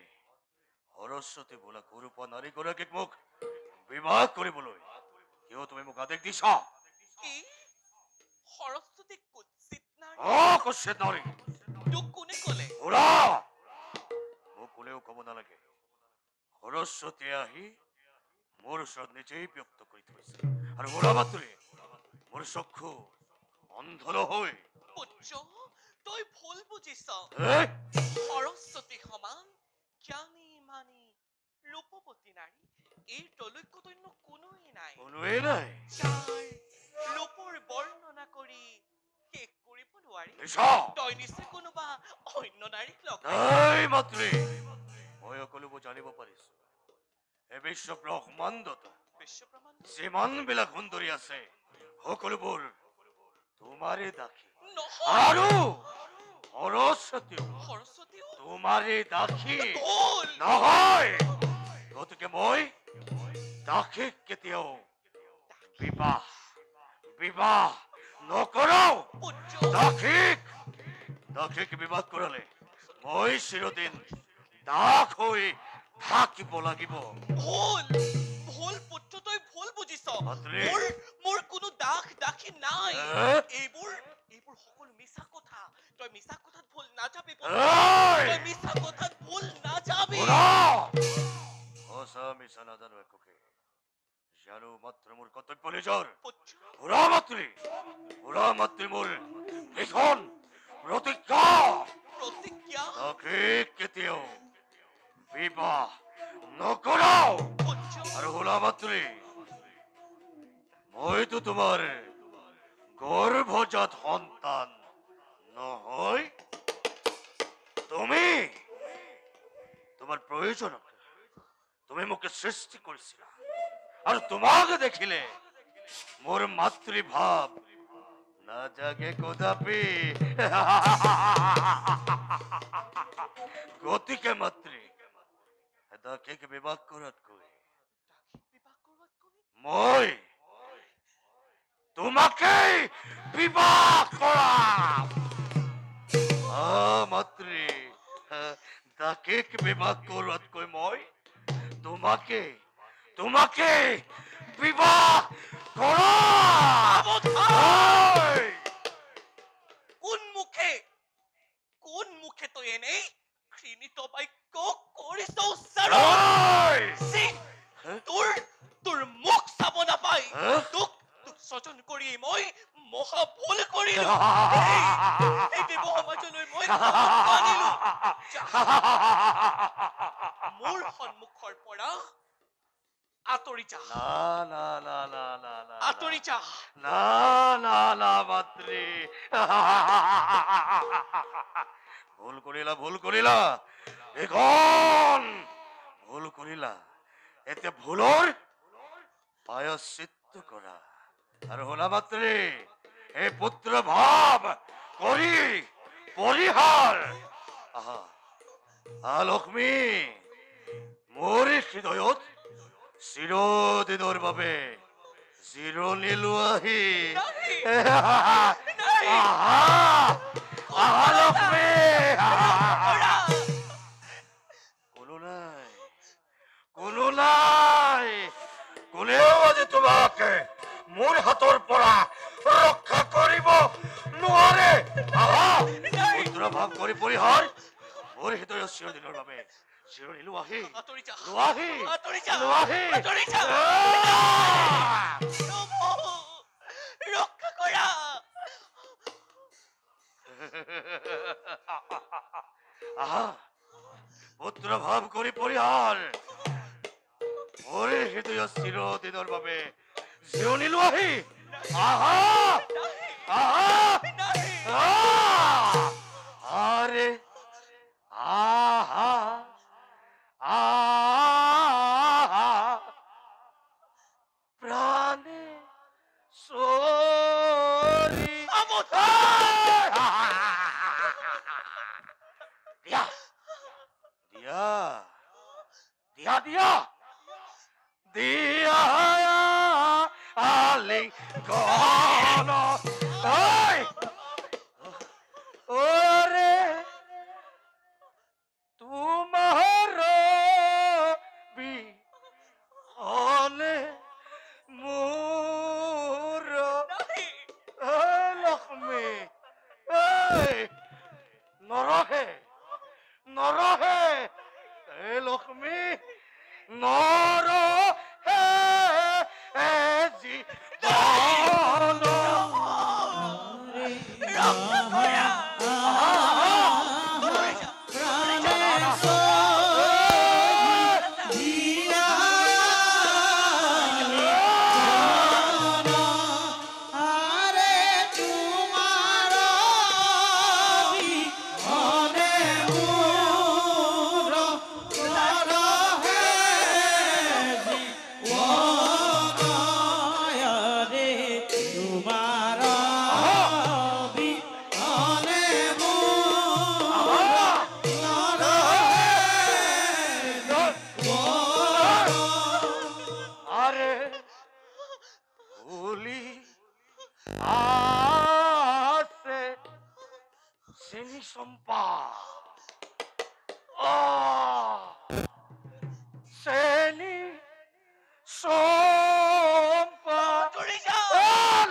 সৰস্বতী বোলা কুৰূপা নাৰীগৰাকীক মোক বিবাহ কৰিবলৈ কিয় তুমি মোক আদেশ দিছা? কি সৰস্বতী কুৎসিত নাৰী? কুৎসিত নাৰী তোক কোনে ক'লে? ওৰা মোক কোনেও ক'ব নালাগে। সৰস্বতীয়ে আহি মোৰ ওচৰত নিজেই ব্যক্ত কৰি থৈছে। আৰু ওৰা মাতৃ মোৰ চক্ষু অন্ধ নহয়। পুত্ৰ তই ভুল বুজিছ। হে? সৰস্বতী সমান জ্ঞানী মানি ৰূপৱতী নাৰী এই তলৈকত অন্য কোনোৱেই নাই। কোনোৱেই নাই? যাৰ ৰূপৰ বৰ্ণনা কৰি শেষ কৰিব নোৱাৰি। মিছা। তই নিশ্চয় কোনোবা অন্য নাৰীক লগ নাই মাতৃ মই সকলোবোৰ জানিব পাৰিছো। এই বিশ্ব ব্ৰহ্মাণ্ডত বিশ্বব্ৰহ্মাণ্ড যিমানবিলাক সুন্দৰী আছে সকলোবোৰ তোমাৰে দাসী। নহয় আৰু সৰস্বতীও সৰস্বতীও তোমাৰে দাসী ভুল। নহয়। গতিকে মই দাসীক কেতিয়াও বিবাহ বিবাহ নকৰাও। পুত্ৰ দাসীক বিবাহ কৰালে মই চিৰদিন দাস হৈ থাকিব লাগিব। ভুল ভুল পুত্ৰ তই ভুল বুজিছ। মাতৃ। মোৰ কোনো দাসী নাই। হে? এইবোৰ সকলো মিছা কথা। তই মিছা কথাত ভুল নাযাবি পুত্ৰ। এই! তই মিছা কথাত ভুল নাযাবি। ওৰা! সঁচা মিছা নাজানো একোকে জানো মাত্ৰ মোৰ কৰ্তব্য নিজৰ। পুত্ৰ ওৰা মাতৃ মোৰ ভীষণ প্ৰতিজ্ঞা। প্ৰতিজ্ঞা দাসীক কেতিয়াও বিবাহ নকৰাও। পুত্ৰ আৰু ওলা মাতৃ মইতো তোমাৰ গৰ্ভজাত সন্তান নহয়। তুমি তোমাৰ প্ৰয়োজনক তুমি মোকে সৃষ্টি কৰিছিলা আৰু তোমাক দেখিলে মোৰ মাতৃভাৱ নাজাগে কদাপি। গতিকে মাতৃ দাসীক বিবাহ কৰাতকৈ বিবাহ কৰোৱাতকৈ মই তোমাকেই বিবাহ কৰাম। মাতৃ দাসীক বিবাহ কৰোৱাতকৈ মই তোমাকে বিবাহ কৰাম। কোন মুখে তই এনেই ঘৃণিত বাক্য কৰিছ উচ্চাৰণ? ছি! তোৰ মুখ চাব নাপাই তোক স্বজন কৰি মই মহা ভুল কৰিলো। এই দেৱ সমাজলৈ মই আনিলো। মোৰ সন্মুখৰ পৰা আঁতৰি যা। আঁতৰি যা। না মাতৃ ভুল কৰিলা এখন ভুল কৰিলা। এতিয়া ভুলৰ প্ৰায়শ্চিত্ত কৰা। আৰু শুনা মাতৃ এই পুত্ৰ ভাৱ কৰি পৰিহাৰ। লক্ষ্মী মোৰ হৃদয়ত চিৰদিনৰ বাবে জিৰণি লোৱাহি। লক্ষ্মী কোনো নাই কোনেও আজি তোমাকে মোৰ হাতৰ পৰা ৰক্ষা কৰিব নোৱাৰে। পুত্ৰ ভাৱ কৰি পৰিহাৰ মোৰ হৃদয়ত চিৰদিনৰ বাবে জিৰণি লোৱাহি। আঁতৰি যা। লোৱাহি আঁতৰি যা। লোৱাহি। আঁতৰি যা। ৰক্ষা কৰা। পুত্ৰ ভাৱ কৰি পৰিহাৰ মোৰ হৃদয়ত চিৰদিনৰ বাবে জিৰণি লোৱাহি। আৰে দিয়া দিয়া দিয়া দিয়া আলি গল ওই ওৰে তোমাৰ বিহনে মোৰ লক্ষ্মী এই নৰহে নৰহে এই লক্ষ্মী নৰহে জীৱন আরে ভুলি আছে চেনি চম্পা চেনি চম্পা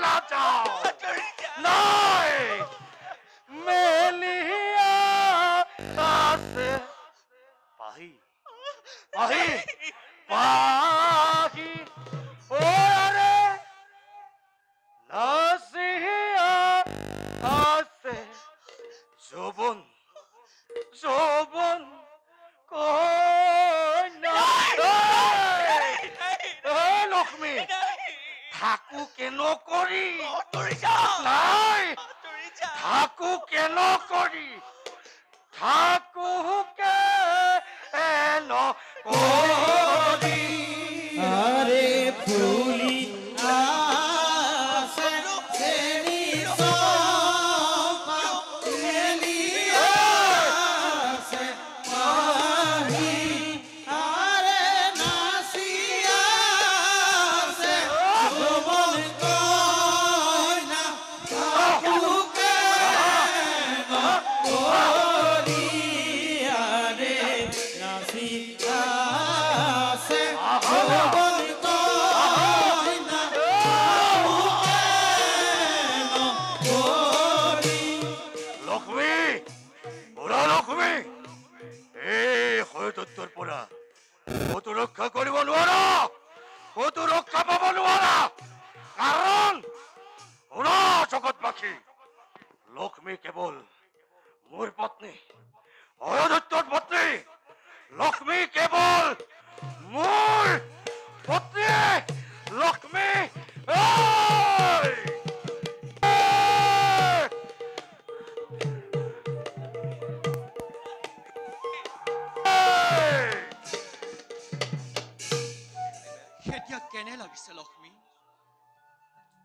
নাযাও নাই মেলিয়া আছে পাহি পাহি পাহি ওরে নাসিয়া আছে যৌবন যৌবন কন্যা লক্ষ্মী থাকু কেন করি নাই থাকু কেন করি থাকু কেন করি আরে ফুলি আসে চেনি চম্পা মেলি আসে পাহি আরে নাসিয়া আসে যৌবন কন্যা থাকু কেন করি আরে নাসিয়া আসে যৌবন কন্যা থাকু কেন করি লক্ষ্মী ওরা লক্ষ্মী এই হয়তত্বৰ পৰা কতো ৰক্ষা কৰিব নোৱাৰা কতো ৰক্ষা পাব নোৱাৰা কাৰণ শুনা জগতবাসী লক্ষ্মী কেৱল মোৰ পত্নী হয়দত্তৰ পত্নী লক্ষ্মী কেৱল মোৰ পত্নী লক্ষ্মী এই! এতিয়া কেনে লাগিছে লক্ষ্মী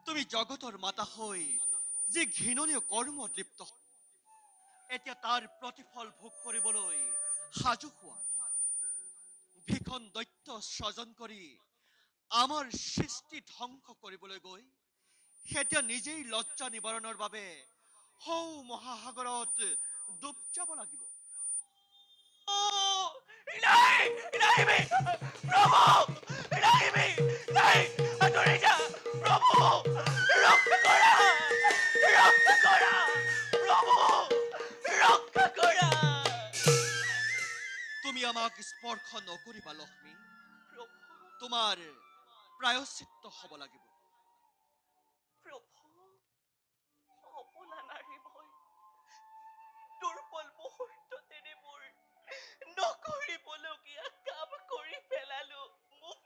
তুমি জগতৰ মাতা হৈ যি ঘৃণনীয় কৰ্মত লিপ্ত এতিয়া তাৰ প্ৰতিফল ভোগ কৰিবলৈ সাজু হোৱা ভীষণ দৈত্য স্বজন কৰি আমাৰ সৃষ্টি ধ্বংস কৰিবলৈ গৈ এতিয়া নিজেই লজ্জা নিবাৰণৰ বাবে সৌ মহাসাগৰত ডুব যাব লাগিব নাই নাই প্ৰভু নাই নাই আতৰে যা প্ৰভু ৰক্ষা কৰা প্ৰভু ৰক্ষা কৰা তুমি আমাক স্পৰ্শ নকৰিবা লক্ষ্মী প্ৰভু তোমাৰ প্ৰায়শ্চিত্ত হ'ব লাগিব প্ৰভু অপলা নাৰী মই দুৰ্বল মুহূৰ্ততেৰে মোৰ নকৰিবলগীয়া কাম কৰি পেলালো মোক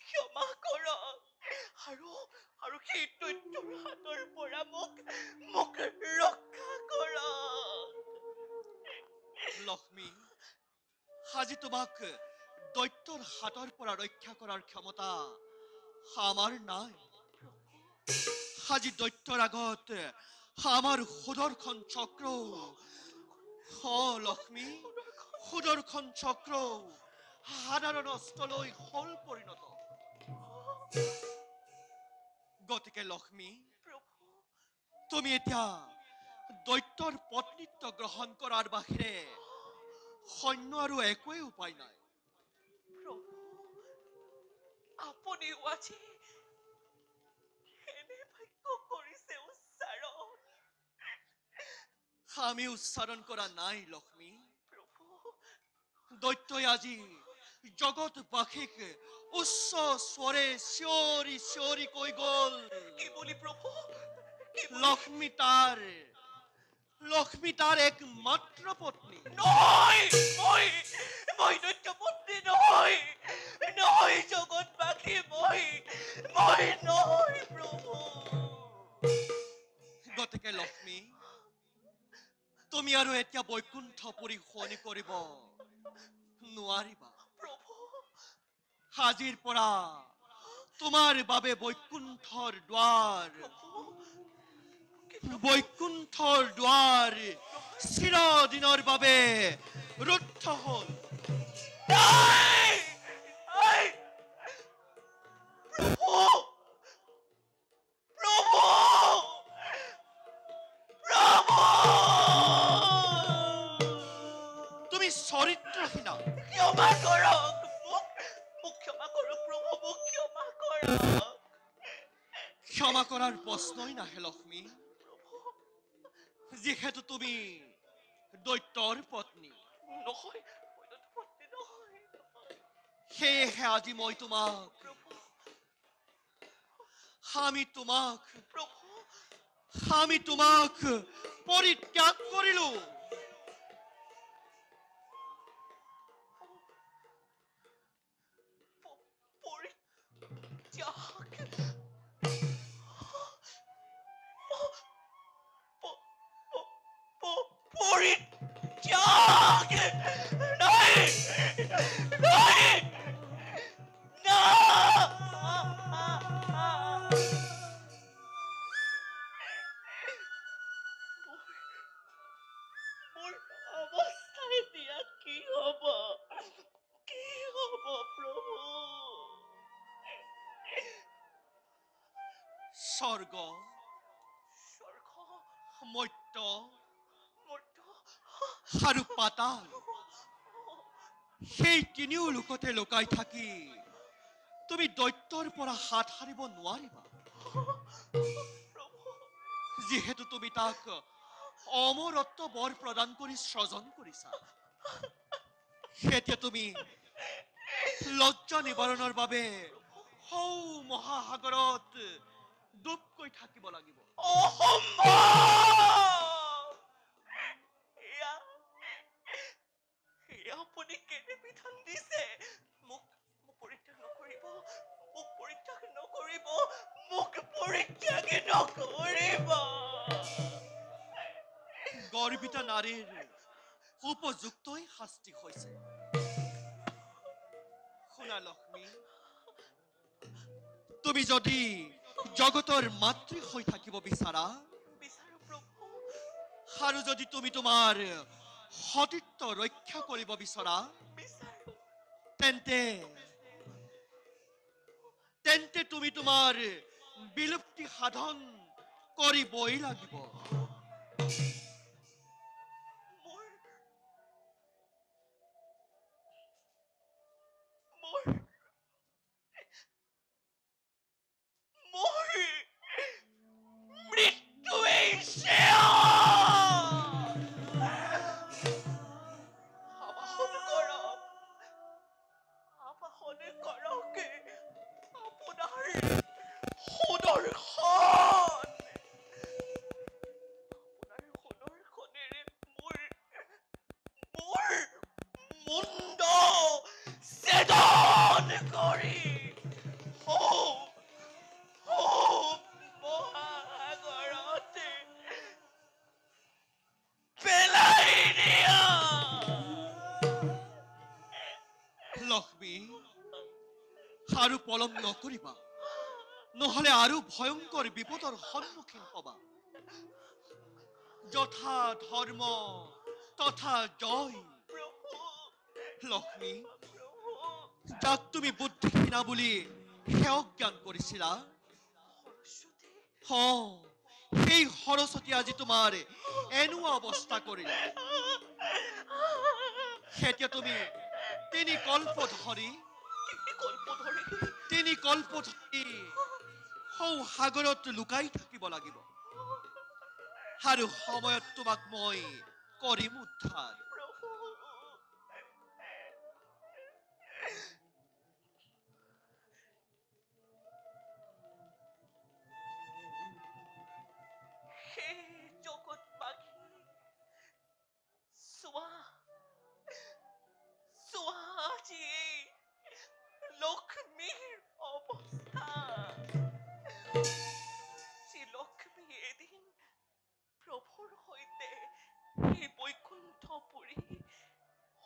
ক্ষমা কৰক আৰু সেই দৈত্যৰ হাতৰ পৰা মোক ৰক্ষা কৰক লক্ষ্মী আজি তোমাক দৈত্যৰ হাতৰ পৰা ৰক্ষা কৰাৰ ক্ষমতা আমাৰ নাই আজি দৈত্যৰ আগত আমাৰ সুদৰ্শন চক্ৰ লক্ষ্মী সুদৰ্শন চক্ৰ সাধাৰণ অস্ত্ৰলৈ হল পৰিণত। গতিকে লক্ষ্মী, প্ৰভু তুমি এতিয়া দৈত্যৰ পত্নীত্ব গ্ৰহণ কৰাৰ বাহিৰে সৈন্য আৰু একোৱেই উপায় নাই। প্ৰভু আপুনিও আজি এনে বাক্য কৰিছে উচ্চাৰণ। আমি উচ্চাৰণ কৰা নাই লক্ষ্মী। প্ৰভু দৈত্যই আজি জগতবাসীক উচ্চ স্বৰে চিঞৰি চিঞৰি কৈ গল, কি বুলি প্ৰভু? কি বুলি? লক্ষ্মী তাৰ একমাত্ৰ পত্নী। নহয়, মই দৈত্যপত্নী নহয়, নহয় জগতবাসী, মই নহয় প্ৰভু। গতিকে লক্ষ্মী, তুমি আৰু এতিয়া বৈকুণ্ঠপুৰী শুৱনি কৰিব নোৱাৰিবা। প্ৰভু আজিৰ পৰা তোমাৰ বাবে বৈকুণ্ঠৰ দুৱাৰ চিৰদিনৰ বাবে ৰুদ্ধ হল। নাই! আই! প্ৰভু! প্ৰভু! প্ৰভু! তুমি চৰিত্ৰহীনা। ক্ষমা কৰক মোক ক্ষমা কৰক প্ৰভু, মোক ক্ষমা কৰক। ক্ষমা কৰাৰ প্ৰশ্নই নাহে লক্ষ্মী, যিহেতু তুমি দৈত্যৰ পত্নী। নহয়, মই দৈত্যপত্নী নহয়। সেয়েহে আজি মই তোমাক প্ৰভু আমি তোমাক পৰিত্যাগ কৰিলো। পৰিত্যাগ! নাই! নাই! মোৰ অৱস্থা এতিয়া কি হব? কি হব প্ৰভু? স্বৰ্গ, স্বৰ্গ, মৰ্ত্য মৰ্ত্য, আৰু পাতাল, সেই তিনিও লোকতে লুকাই থাকি তুমি দৈত্যৰ পৰা হাত সাৰিব নোৱাৰিবা। যিহেতু তুমি তাক অমৰত্ব বৰ প্ৰদান কৰি স্ৰজন কৰিছা, এতিয়া তুমি লজ্জা নিবাৰণৰ বাবে সৌ মহাসাগৰত ডুবকৈ থাকিব লাগিব। এয়া আপুনি কেনে বিধান দিছে? মোক পৰিত্যাগ নকৰিব, মোক পৰিত্যাগ নকৰিব, মোক পৰিত্যাগ নকৰিব। গৰ্বিতা নাৰীৰ উপযুক্তই শাস্তি হৈছে। শুনা লক্ষ্মী, তুমি যদি জগতৰ মাতৃ হৈ থাকিব বিচাৰা, বিচাৰো প্ৰভু, আৰু যদি তুমি তোমাৰ সতীত্ব ৰক্ষা কৰিব বিচৰা, বিচাৰো। তেন্তে তুমি তোমাৰ বিলুপ্তি সাধন কৰিবই লাগিব। মোৰ মৃত্যুৱেই আবাহন কৰক আপোনাৰ সুদৰ্শনেৰে মোৰ মুণ্ড ছেদন কৰি মহাসাগৰতে পেলাই দিয়া। লক্ষ্মী, আৰু পলম নকৰিবা, নহলে আৰু ভয়ংকৰ বিপদৰ সন্মুখীন হবা। যথা ধৰ্ম তথা জয়। প্ৰভু লক্ষ্মী, যাক তুমি বুদ্ধিহীনা বুলি সেৱক জ্ঞান কৰিছিলা, সেই সৰস্বতী আজি তোমাৰ এনেকুৱা অৱস্থা কৰিলে। এতিয়া তুমি তিনি কল্প ধৰি সৌ সাগৰত লুকাই থাকিব লাগিব, আৰু সময়ত তোমাক মই কৰিম উদ্ধাৰ। সেই জগতবাসী চোৱা আজি লক্ষ্মীৰ অৱস্থা। যি লক্ষ্মী এদিন প্ৰভুৰ সৈতে সেই বৈকুণ্ঠপুৰী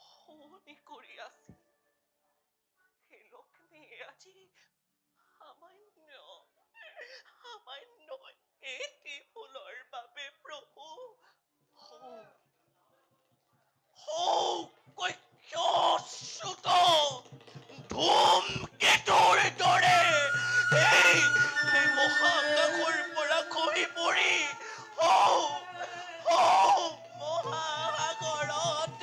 শুৱনি কৰি আছিল, সেই লক্ষ্মীয়ে আজি সামান্য এটি ফুলৰ বাবে প্ৰভু কক্ষচ্যুত ধূমকেতুৰ দৰে এই মহাকাশৰ পৰা খহি পৰি মহাসাগৰত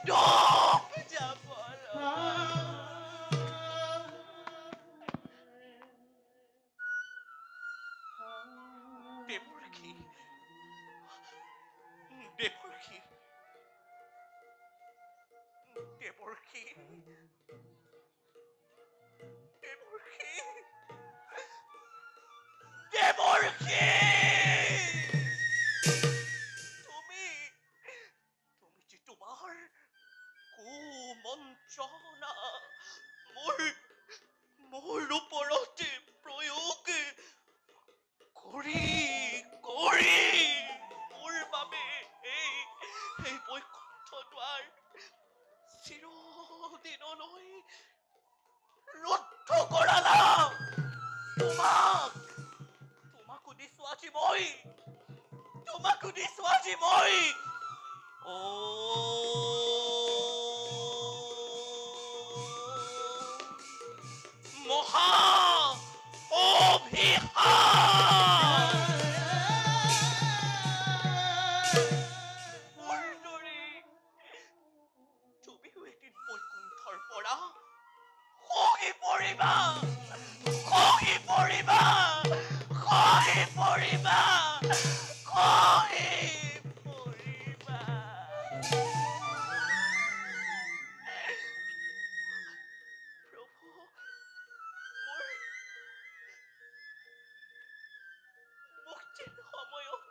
ডুব যাব। দেৱৰ্ষি দেৱৰ্ষি দেৱৰ্ষি দেৱৰ্ষি দেৱৰ্ষি তুমি যি তোমাৰ কুমন্ত্ৰণা মোৰ ওপৰত প্ৰয়োগ কৰি মোৰ বাবে এই বৈকুণ্ঠ দ্বাৰ চিৰদিনলৈ ৰুদ্ধ কৰালা। তোমাকো দিছো আজি মই মহা অভিশাপ। তুমিও এদিন বৈকুণ্ঠৰ পৰা খহি পৰিবা। প্ৰভু, মোক যেন সময়ত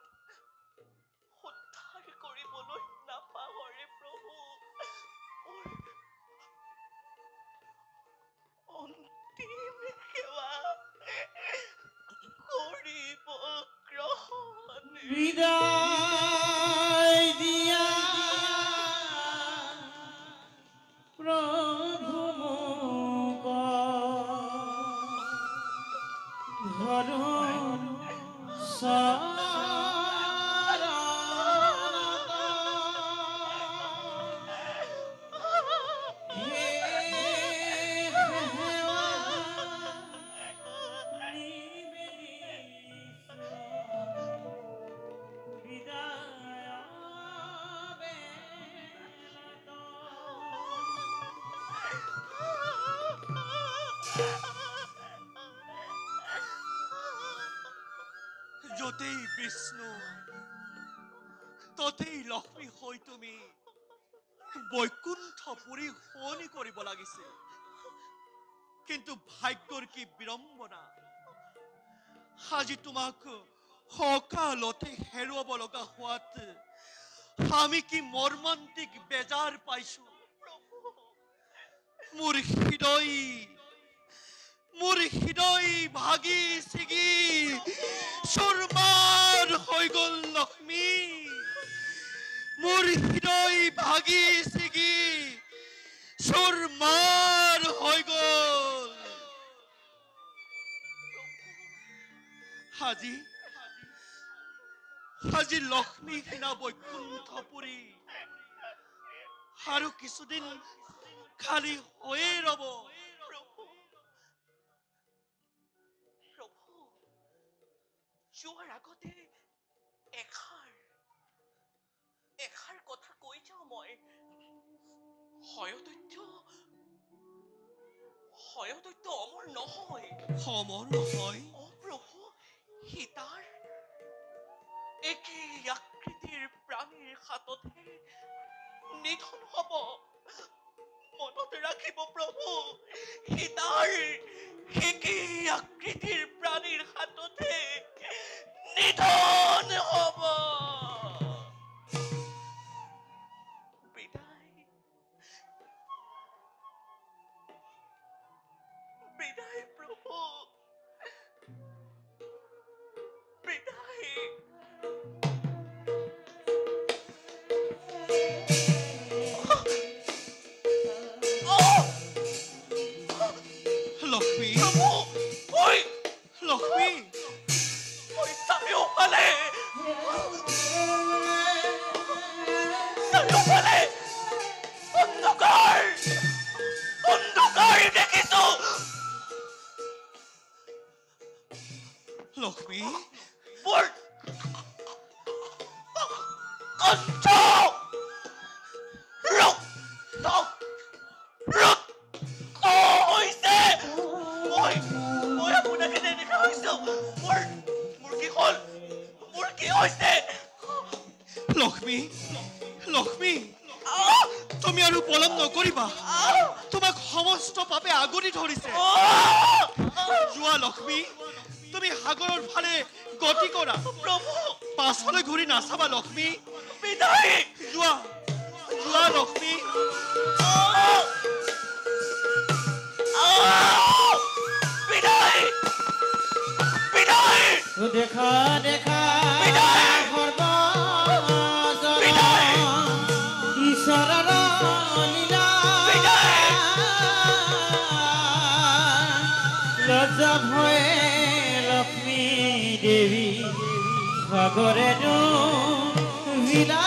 উদ্ধাৰ কৰিবলৈ নাপাহৰে প্ৰভু। অন্তিম সেৱা কৰিব গ্ৰহণ। বিদায় দিয়া প্ৰভু মোক ধৰণ যতেই বিষ্ণু ততেই লক্ষ্মী হৈ তুমি বৈকুণ্ঠপুৰী শুৱনি কৰিব লাগিছিল, কিন্তু ভাগ্যৰ কি বিড়ম্বনা, আজি তোমাক সকালতে হেৰুৱাব লগা হোৱাত আমি কি মৰ্মান্তিক বেজাৰ পাইছো। মোৰ হৃদয় ভাগি ছিগি চুৰমাৰ হৈ গ'ল লক্ষ্মী। মোৰ হৃদয় ভাগি ছিগি চুৰমাৰ হৈ গ'ল। আজি লক্ষ্মী হীনা বৈকুণ্ঠপুৰী আৰু কিছুদিন খালি হৈয়ে ৰ'ব। প্ৰভু প্ৰভু যোৱাৰ আগতে এষাৰ কথা কৈ যাওঁ মই। হয়দৈত্য অমৰ নহয়। সমৰ নহয়। প্ৰভু সীতাৰ একেই আকৃতিৰ প্ৰাণীৰ হাততহে নিধন হব। মনত ৰাখিব প্ৰভু, সীতাৰ একেই আকৃতিৰ প্ৰাণীৰ হাততহে নিধন হব। বিদায় প্ৰভু, বিদায়। লক্ষ্মী, প্ৰভু ঐ লক্ষ্মী, চাৰিওফালে অন্ধকাৰ দেখিছো। লক্ষ্মী, মোৰ কণ্ঠ হৈছে। মই আপোনাকে নেদেখা হৈছো। মোৰ কি হ'ল? মোৰ কি হৈছে? লক্ষ্মী, লক্ষ্মী, তুমি আৰু পলম নকৰিবা। তোমাক সমস্ত পাপে আগুৰি ধৰিছে। যোৱা লক্ষ্মী, তুমি সাগৰৰ ফালে গতি কৰা। প্ৰভু পাছলৈ ঘূৰি নাচাবা লক্ষ্মী। বিদায়। যোৱা, যোৱা লক্ষ্মী। বিদায়, বিদায়, দেখা দেখা বিদায়, সৰ্বজন বিদায়, ঈশ্বৰৰ লীলা বিদায়। লজ্জা ভয়ে লক্ষ্মী দেৱী সাগৰেনো বিলা